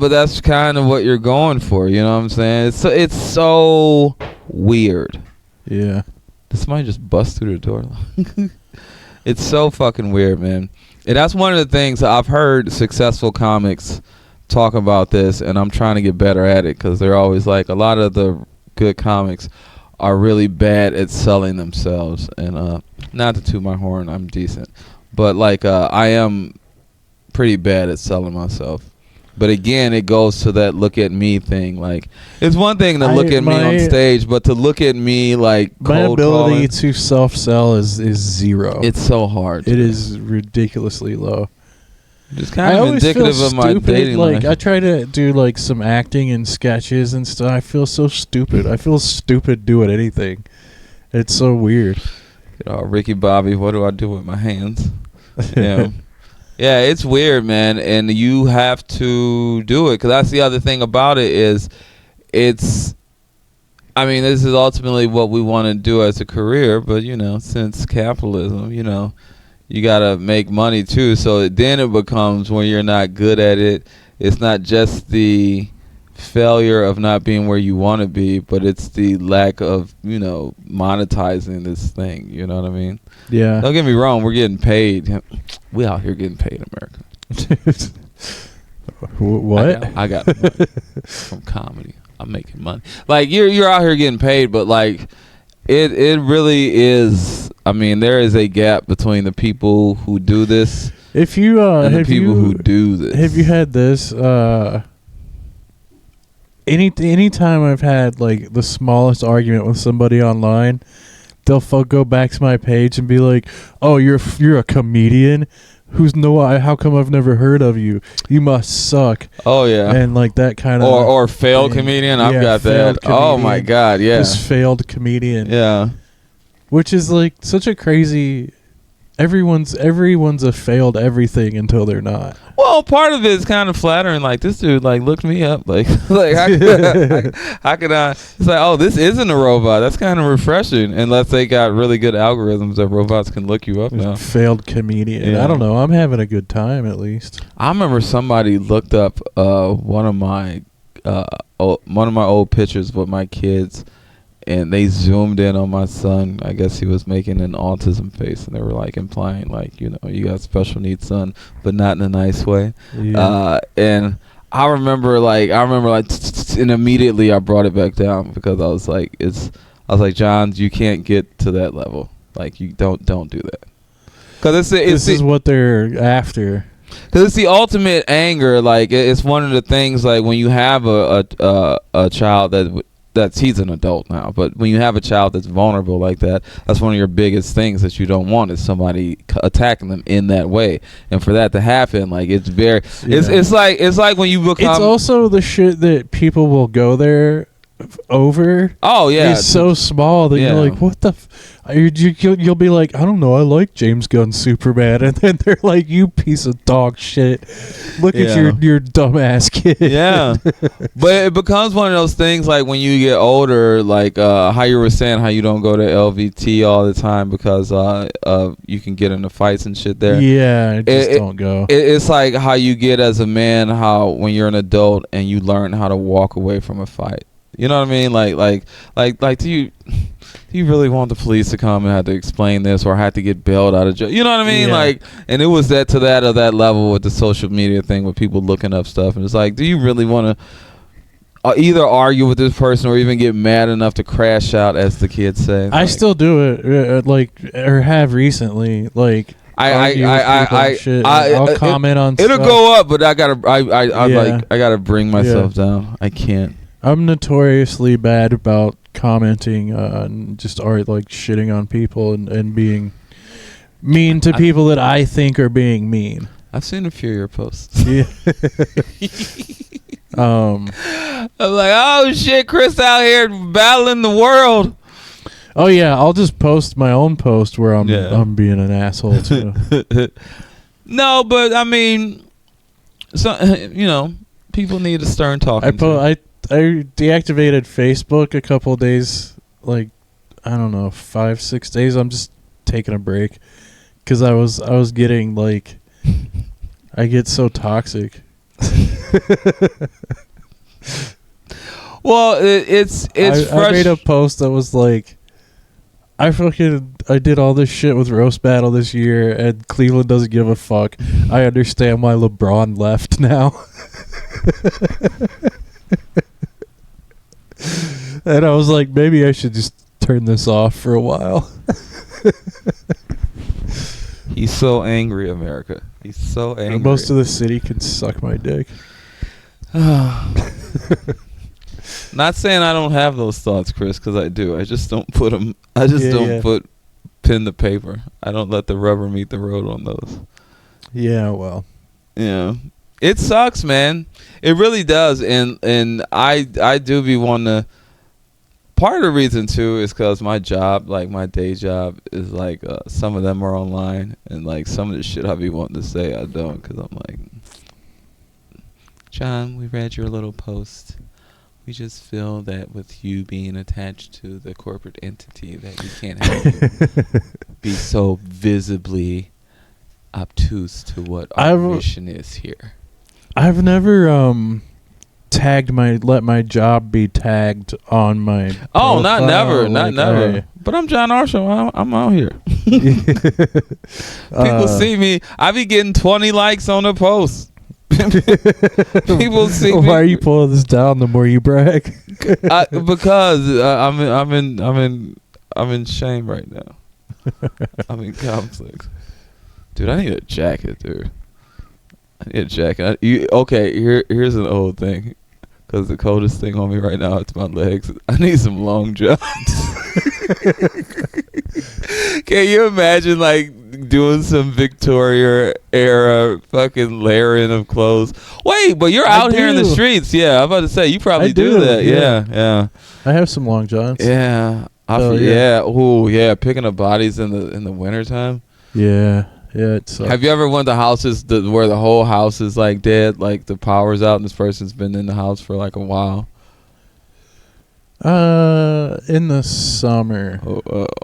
that's kind of what you're going for, you know what I'm saying? It's so weird. Yeah. Did somebody just bust through the door? It's so fucking weird, man. And that's one of the things I've heard successful comics talk about this, and I'm trying to get better at it, because they're always like, a lot of the good comics are really bad at selling themselves. And not to toot my horn, I'm decent, but like I am pretty bad at selling myself. But again, it goes to that look at me thing. Like, it's one thing to look at me on stage, but to look at me like my ability to self-sell is zero. It's so hard. It is ridiculously low. It's kind of indicative of my dating life. I try to do like some acting and sketches and stuff. I feel so stupid. I feel stupid doing anything. It's so weird. Ricky Bobby, what do I do with my hands? Yeah. Yeah, it's weird, man, and you have to do it, because that's the other thing about it is this is ultimately what we want to do as a career, but, you know, since capitalism, you know, you got to make money too, so then it becomes, when you're not good at it, it's not just the failure of not being where you want to be, but it's the lack of, you know, monetizing this thing, you know what I mean? Yeah. Don't get me wrong, we're getting paid. We out here getting paid in America. What? I got money from comedy. I'm making money. Like, you're out here getting paid, but like it really is. I mean, there is a gap between the people who do this and the people who do this. Have you had this anytime I've had like the smallest argument with somebody online, they'll go back to my page and be like, "Oh, you're a comedian? How come I've never heard of you? You must suck." Oh yeah. And like that kind of or failed comedian. I've got that. Oh my god, yeah. Just failed comedian. Yeah. Which is like such a crazy. Everyone's a failed everything until they're not. Well, part of it is kind of flattering. Like, this dude, like, looked me up. Like how could I? It's like, oh, this isn't a robot. That's kind of refreshing. Unless they got really good algorithms that robots can look you up now. Failed comedian. Yeah. I don't know. I'm having a good time at least. I remember somebody looked up one of my old pictures with my kids. And they zoomed in on my son. I guess he was making an autism face, and they were like implying, like, you got a special needs son, but not in a nice way. Yeah. And I remember, and immediately I brought it back down because I was like, John, you can't get to that level. Like, you don't do that. Because this is what they're after. Because it's the ultimate anger. Like, it's one of the things. Like, when you have a child he's an adult now, but when you have a child that's vulnerable like that, that's one of your biggest things that you don't want is somebody attacking them in that way. And for that to happen, like, it's very, it's like when you become. It's also the shit that people will go there over. Oh yeah, it's so small that you're like, what the. You'll be like, I don't know, I like James Gunn's Superman, and then they're like, you piece of dog shit, look at your dumbass kid. Yeah. But it becomes one of those things, like, when you get older, like how you were saying how you don't go to LVT all the time because you can get into fights and shit there. Yeah, don't go. It's like how you get as a man, how when you're an adult and you learn how to walk away from a fight. You know what I mean? Like do you really want the police to come and have to explain this or have to get bailed out of jail? You know what I mean? Yeah. Like, and it was that level with the social media thing with people looking up stuff. And it's like, do you really want to either argue with this person or even get mad enough to crash out, as the kids say? I still do it, or have recently. Like, I'll comment on it'll stuff. go up, but I gotta bring myself down. I can't. I'm notoriously bad about commenting and just shitting on people and being mean to people that I think are being mean. I've seen a few of your posts. Yeah. I'm like, oh shit, Chris out here battling the world. Oh yeah, I'll just post my own post where I'm being an asshole too. No, but I mean, people need a stern talking. I deactivated Facebook a couple of days, like, I don't know, 5-6 days. I'm just taking a break because I was getting like, I get so toxic. Well, it's I made a post that was like, I did all this shit with Roast Battle this year, and Cleveland doesn't give a fuck. I understand why LeBron left now. And I was like, maybe I should just turn this off for a while. He's so angry, America. He's so angry. Most of the city can suck my dick. Not saying I don't have those thoughts, Chris, because I do. I just don't put them. I just don't put pen to paper. I don't let the rubber meet the road on those. Yeah, well. Yeah. It sucks, man. It really does. And I do be wanting to. Part of the reason, too, is because my job, like my day job, is like some of them are online. And like some of the shit I be wanting to say, I don't. Because I'm like, John, we read your little post. We just feel that with you being attached to the corporate entity that you can't have you be so visibly obtuse to what our mission is here. I've never let my job be tagged on my profile. Not never. But I'm John Armstrong. I'm out here. People see me. I be getting 20 likes on a post. People see me. Why are you pulling this down the more you brag? Because I'm in shame right now. I'm in conflict. Dude, I need a jacket, dude. I need a jacket. Here's an old thing. Because the coldest thing on me right now is my legs. I need some long johns. Can you imagine like doing some Victoria era fucking layering of clothes? Wait, but you're out here in the streets. Yeah, I'm about to say you probably do that. Yeah. I have some long johns. Yeah. Ooh, yeah. Picking up bodies in the wintertime. Yeah. It sucks. Have you ever went to houses where the whole house is like dead, like the power's out and this person's been in the house for like a while? In the summer.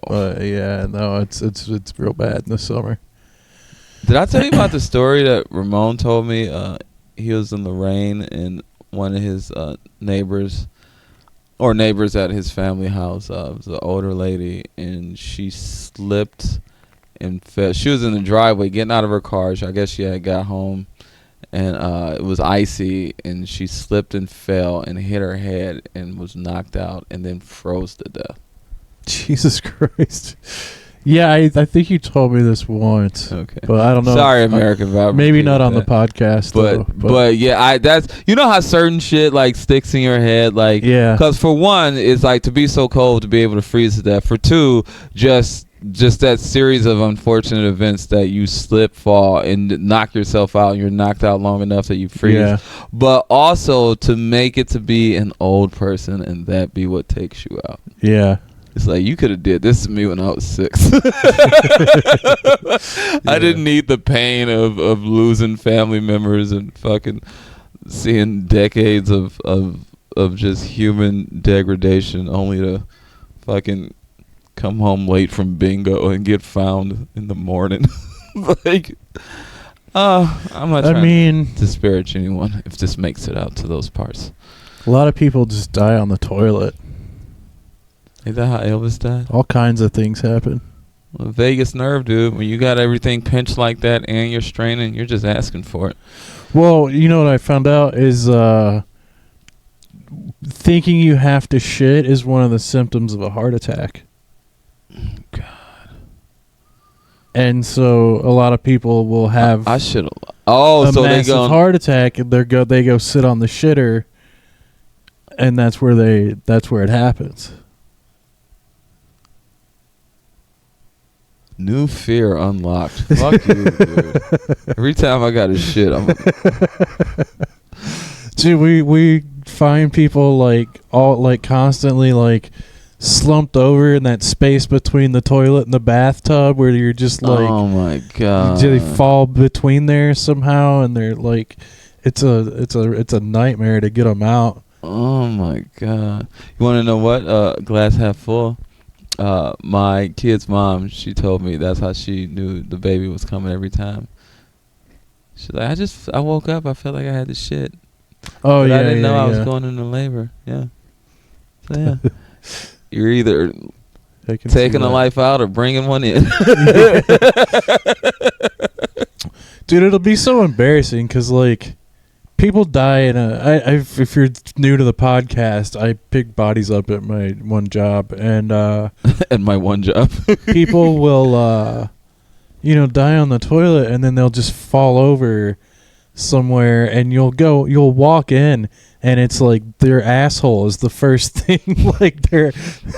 Yeah, no, it's real bad in the summer. Did I tell you about the story that Ramon told me? He was in the rain and one of his neighbors at his family house was an older lady, and she slipped and fell. She was in the driveway getting out of her car. I guess she had got home, and it was icy, and she slipped and fell and hit her head and was knocked out and then froze to death. Jesus Christ. Yeah, I think you told me this once. Okay. But I don't know. Sorry, American. Maybe not on the podcast. But yeah, that's, you know how certain shit like sticks in your head, like, yeah. Because for one, it's like to be so cold to be able to freeze to death. For two, just that series of unfortunate events that you slip, fall, and knock yourself out. And you're knocked out long enough that you freeze. Yeah. But also to make it to be an old person and that be what takes you out. Yeah. It's like, you could have did this to me when I was 6. I didn't need the pain of losing family members and fucking seeing decades of just human degradation only to fucking come home late from bingo and get found in the morning. Like, I'm not trying to disparage anyone if this makes it out to those parts. A lot of people just die on the toilet. Is that how Elvis died? All kinds of things happen. Well, vagus nerve, dude. When you got everything pinched like that and you're straining, you're just asking for it. Well, you know what I found out is thinking you have to shit is one of the symptoms of a heart attack. God. And so a lot of people will have I should. Oh, so they go heart attack, and they go sit on the shitter, and that's where it happens. New fear unlocked. Fuck you, dude. Every time I got a shit, I'm dude, we find people constantly slumped over in that space between the toilet and the bathtub where you're just like, oh my God. They fall between there somehow, and they're like, it's a nightmare to get them out. Oh my God. You want to know what? Glass half full. My kid's mom, she told me that's how she knew the baby was coming every time. She's like, I woke up, I felt like I had the shit. Oh, but yeah, I didn't know I was yeah. going into labor. Yeah. So yeah. You're either taking a life out or bringing one in. Dude, it'll be so embarrassing because people die in if you're new to the podcast, I pick bodies up at my one job, and at my one job, people will die on the toilet, and then they'll just fall over somewhere, and you'll walk in, and it's like their asshole is the first thing, like their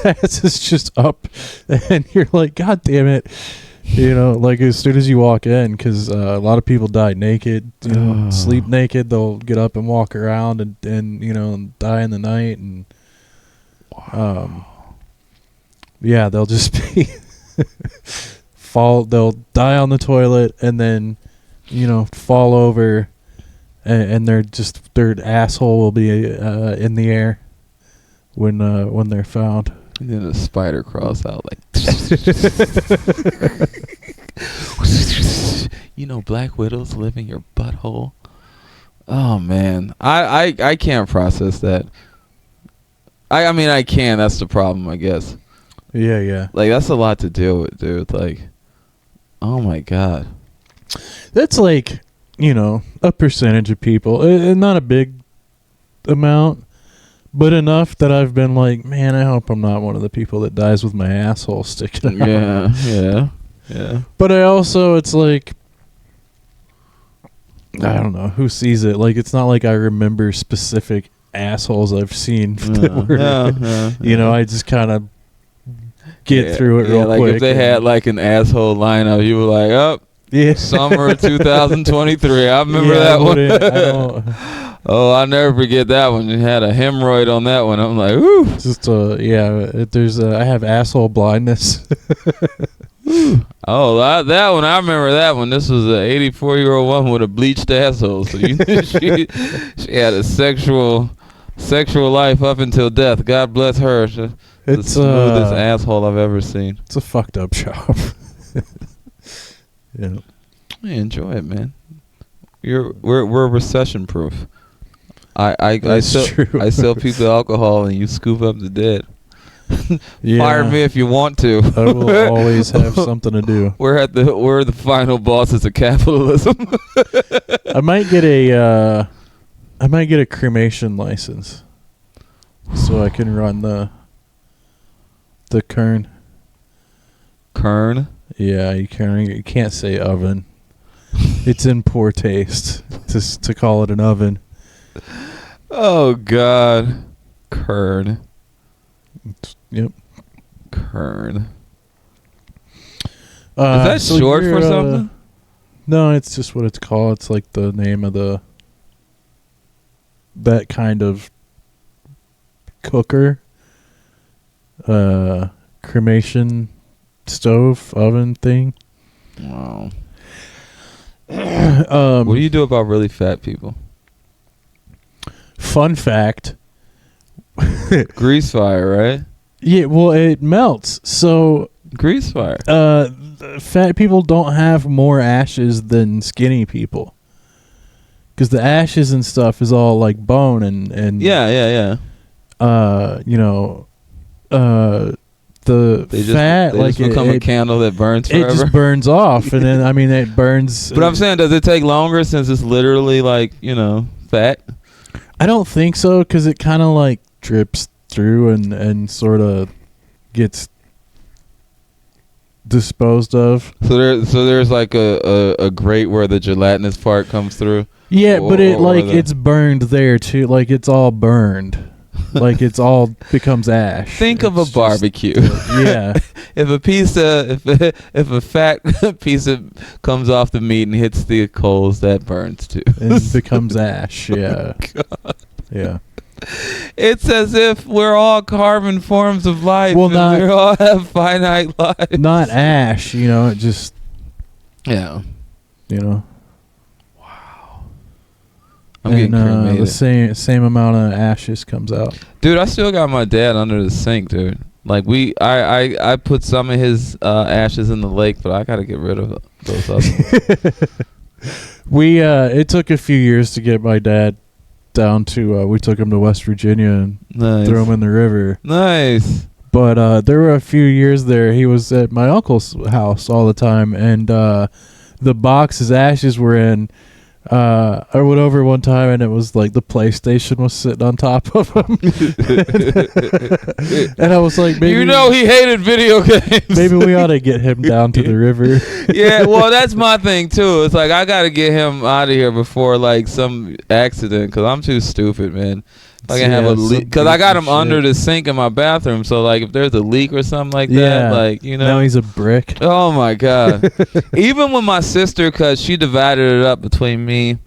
ass is just up, and you're like, God damn it. As soon as you walk in, because a lot of people die naked, sleep naked. They'll get up and walk around and die in the night. And they'll just be they'll die on the toilet and then, fall over, and their asshole will be in the air when they're found. And then a spider crawls out like, black widows live in your butthole. Oh man, I can't process that. I mean I can. That's the problem, I guess. Yeah. Like that's a lot to deal with, dude. Like, oh my God. That's a percentage of people, not a big amount. But enough that I've been like, man, I hope I'm not one of the people that dies with my asshole sticking out. Yeah. But I also, it's like, I don't know, who sees it? Like, it's not like I remember specific assholes I've seen. That were, you know, I just kind of get through it real like quick. If they had like an asshole lineup, you were like, oh, yeah, summer 2023. I remember that one. Oh, I'll never forget that one. You had a hemorrhoid on that one. I'm like, ooh. Just I have asshole blindness. Oh, that one. I remember that one. This was an 84-year-old woman with a bleached asshole. So she had a sexual life up until death. God bless her. It's the smoothest asshole I've ever seen. It's a fucked up job. Yeah. I enjoy it, man. We're recession proof. I sell people alcohol and you scoop up the dead. Yeah. Fire me if you want to. I will always have something to do. We're the final bosses of capitalism. I might get a cremation license so I can run the kern. Kern? Yeah, you can't say oven. It's in poor taste to call it an oven. Oh God, kern. Yep. Kern. Is that short for something? No, it's just what it's called. It's like the name of that kind of cooker. Cremation stove oven thing. Wow. What do you do about really fat people? Fun fact. Grease fire, right? Yeah, well, it melts. So grease fire. Fat people don't have more ashes than skinny people. Because the ashes and stuff is all like bone and yeah. The fat they just become a candle that burns forever. It just burns off, and then it burns. But I'm saying, does it take longer since it's literally like fat? I don't think so, because it kind of like drips through and sort of gets disposed of. So there's like a grate where the gelatinous part comes through. Yeah, but it's burned there too. Like it's all burned. Like it's all becomes ash. Think of a barbecue. Yeah. If a fat piece comes off the meat and hits the coals, that burns too. It becomes ash. Yeah. God. Yeah. It's as if we're all carbon forms of life. Well, we all have finite lives. Not ash, it just. Yeah. Wow. I'm getting cremated. The same amount of ashes comes out. Dude, I still got my dad under the sink, dude. Like I put some of his ashes in the lake, but I gotta get rid of those other ones. It took a few years to get my dad down to we took him to West Virginia and threw him in the river. Nice. But there were a few years there he was at my uncle's house all the time, and the box his ashes were in, I went over one time and it was like the PlayStation was sitting on top of him. And I was like, maybe he hated video games. Maybe we ought to get him down to the river. Yeah, well, that's my thing too. It's like I got to get him out of here before like some accident, because I'm too stupid, man. I can have a leak, because I got him under the sink in my bathroom. So like, if there's a leak or something like that, like now he's a brick. Oh my God! Even when my sister, because she divided it up between me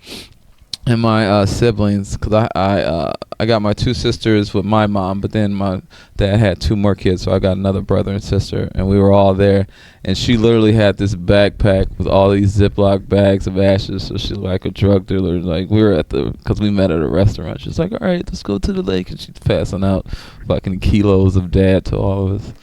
and my siblings, because I got my two sisters with my mom, but then my dad had two more kids, so I got another brother and sister, and we were all there. And she literally had this backpack with all these Ziploc bags of ashes. So she's like a drug dealer. Like we were because we met at a restaurant. She's like, all right, let's go to the lake, and she's passing out fucking kilos of dad to all of us.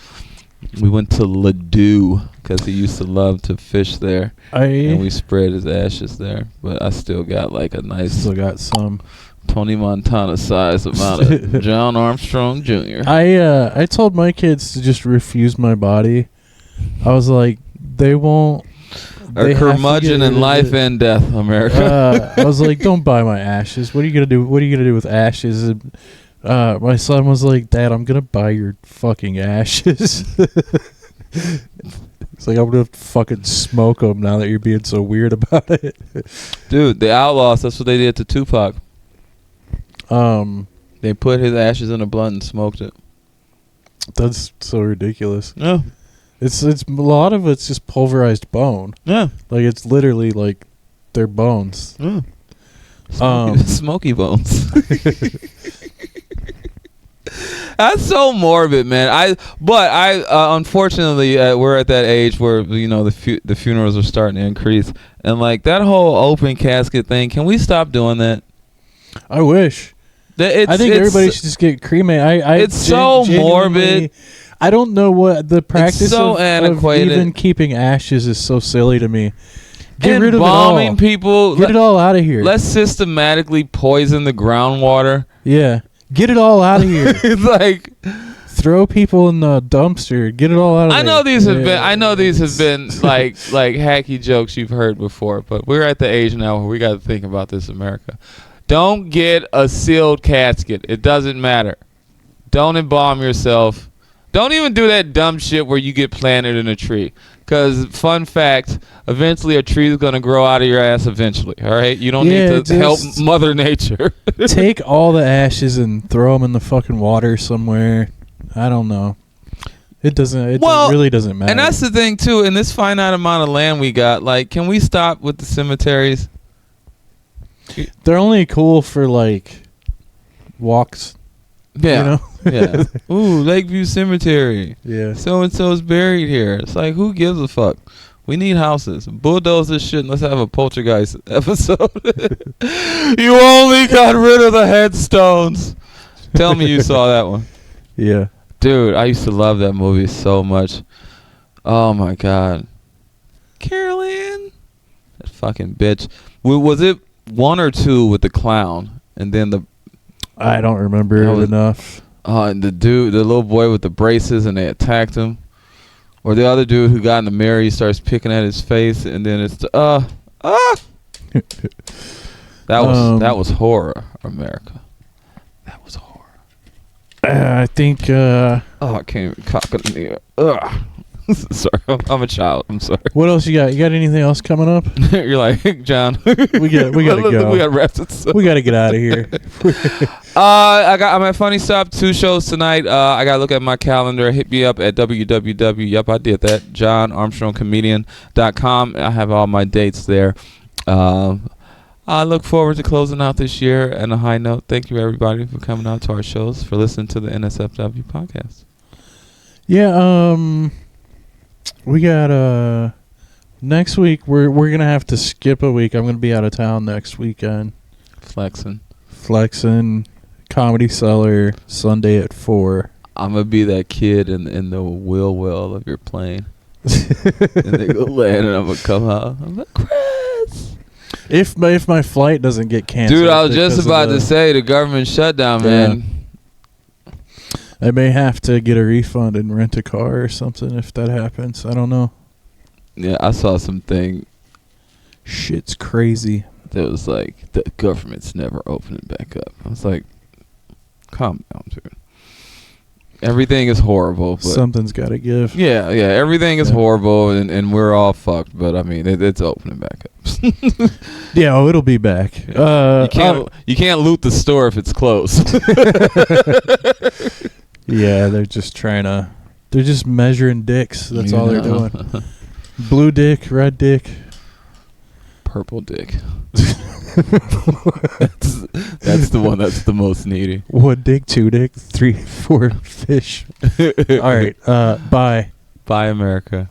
We went to Ladue because he used to love to fish there, and we spread his ashes there. But I still got like a nice, some Tony Montana size amount of John Armstrong Jr. I told my kids to just refuse my body. I was like, they won't. A curmudgeon in life and death, America. I was like, don't buy my ashes. What are you gonna do? What are you gonna do with ashes? And, my son was like, Dad, I'm gonna buy your fucking ashes. It's like, I'm gonna fucking smoke them now that you're being so weird about it. Dude, the Outlaws, that's what they did to Tupac. They put his ashes in a blunt and smoked it. That's so ridiculous. Yeah. It's a lot of it's just pulverized bone. Yeah. Like it's literally like their bones. Yeah. Smoky bones. That's so morbid, man. Unfortunately, we're at that age where the funerals are starting to increase, and like that whole open casket thing. Can we stop doing that? I wish. I think everybody should just get cremated. It's so morbid. I don't know what the practice of even keeping ashes is so silly to me. Get rid of embalming people. Get it all out of here. Let's systematically poison the groundwater. Yeah. Get it all out of here. It's like throw people in the dumpster. Get it all out of there. I know these have been like hacky jokes you've heard before, but we're at the age now where we got to think about this, America. Don't get a sealed casket. It doesn't matter. Don't embalm yourself. Don't even do that dumb shit where you get planted in a tree. Because, fun fact, eventually a tree is going to grow out of your ass eventually, all right? You don't need to help Mother Nature. Take all the ashes and throw them in the fucking water somewhere. I don't know. It really doesn't matter. And that's the thing, too. In this finite amount of land we got, like, can we stop with the cemeteries? They're only cool for, like, walks. Yeah. You know? Yeah. Ooh, Lakeview Cemetery. Yeah. So-and-so's buried here. It's like, who gives a fuck? We need houses. Bulldoze this shit and let's have a poltergeist episode. You only got rid of the headstones. Tell me you saw that one. Yeah. Dude, I used to love that movie so much. Oh, my God. Carol Ann? That fucking bitch. Was it 1 or 2 with the clown? And then I don't remember it enough. And the little boy with the braces, and they attacked him. Or the other dude who got in the mirror, he starts picking at his face, and then it's That was horror, America. That was horror. I think. I can't even cock it in the air. Ugh. Sorry, I'm a child. I'm sorry. What else you got? You got anything else coming up? You're like, John. we gotta go. We gotta wrap this up. We gotta get out of here. I'm at Funny Stop, 2 shows tonight. I gotta look at my calendar. Hit me up at www. Yep, I did that. JohnArmstrongComedian.com. I have all my dates there. I look forward to closing out this year on a high note. Thank you, everybody, for coming out to our shows, for listening to the NSFW podcast. Yeah. We got next week. We're gonna have to skip a week. I'm gonna be out of town next weekend. Flexing. Comedy Cellar Sunday at 4. I'm gonna be that kid in the wheel well of your plane. And they go land, and I'm gonna come out. I'm like, Chris. If my flight doesn't get canceled, dude, I was just about to say the government shutdown, man. I may have to get a refund and rent a car or something if that happens. I don't know. Yeah, I saw something. Shit's crazy. That was like, the government's never opening back up. I was like, calm down, dude. Everything is horrible. But something's got to give. Yeah. Everything is horrible, and we're all fucked. But I mean, it's opening back up. Yeah, it'll be back. You can't loot the store if it's closed. Yeah, they're just they're just measuring dicks. That's all they're doing. Blue dick, red dick, purple dick. That's the one that's the most needy. 1 dick, 2 dick, 3, 4 fish. All right. Bye. Bye, America.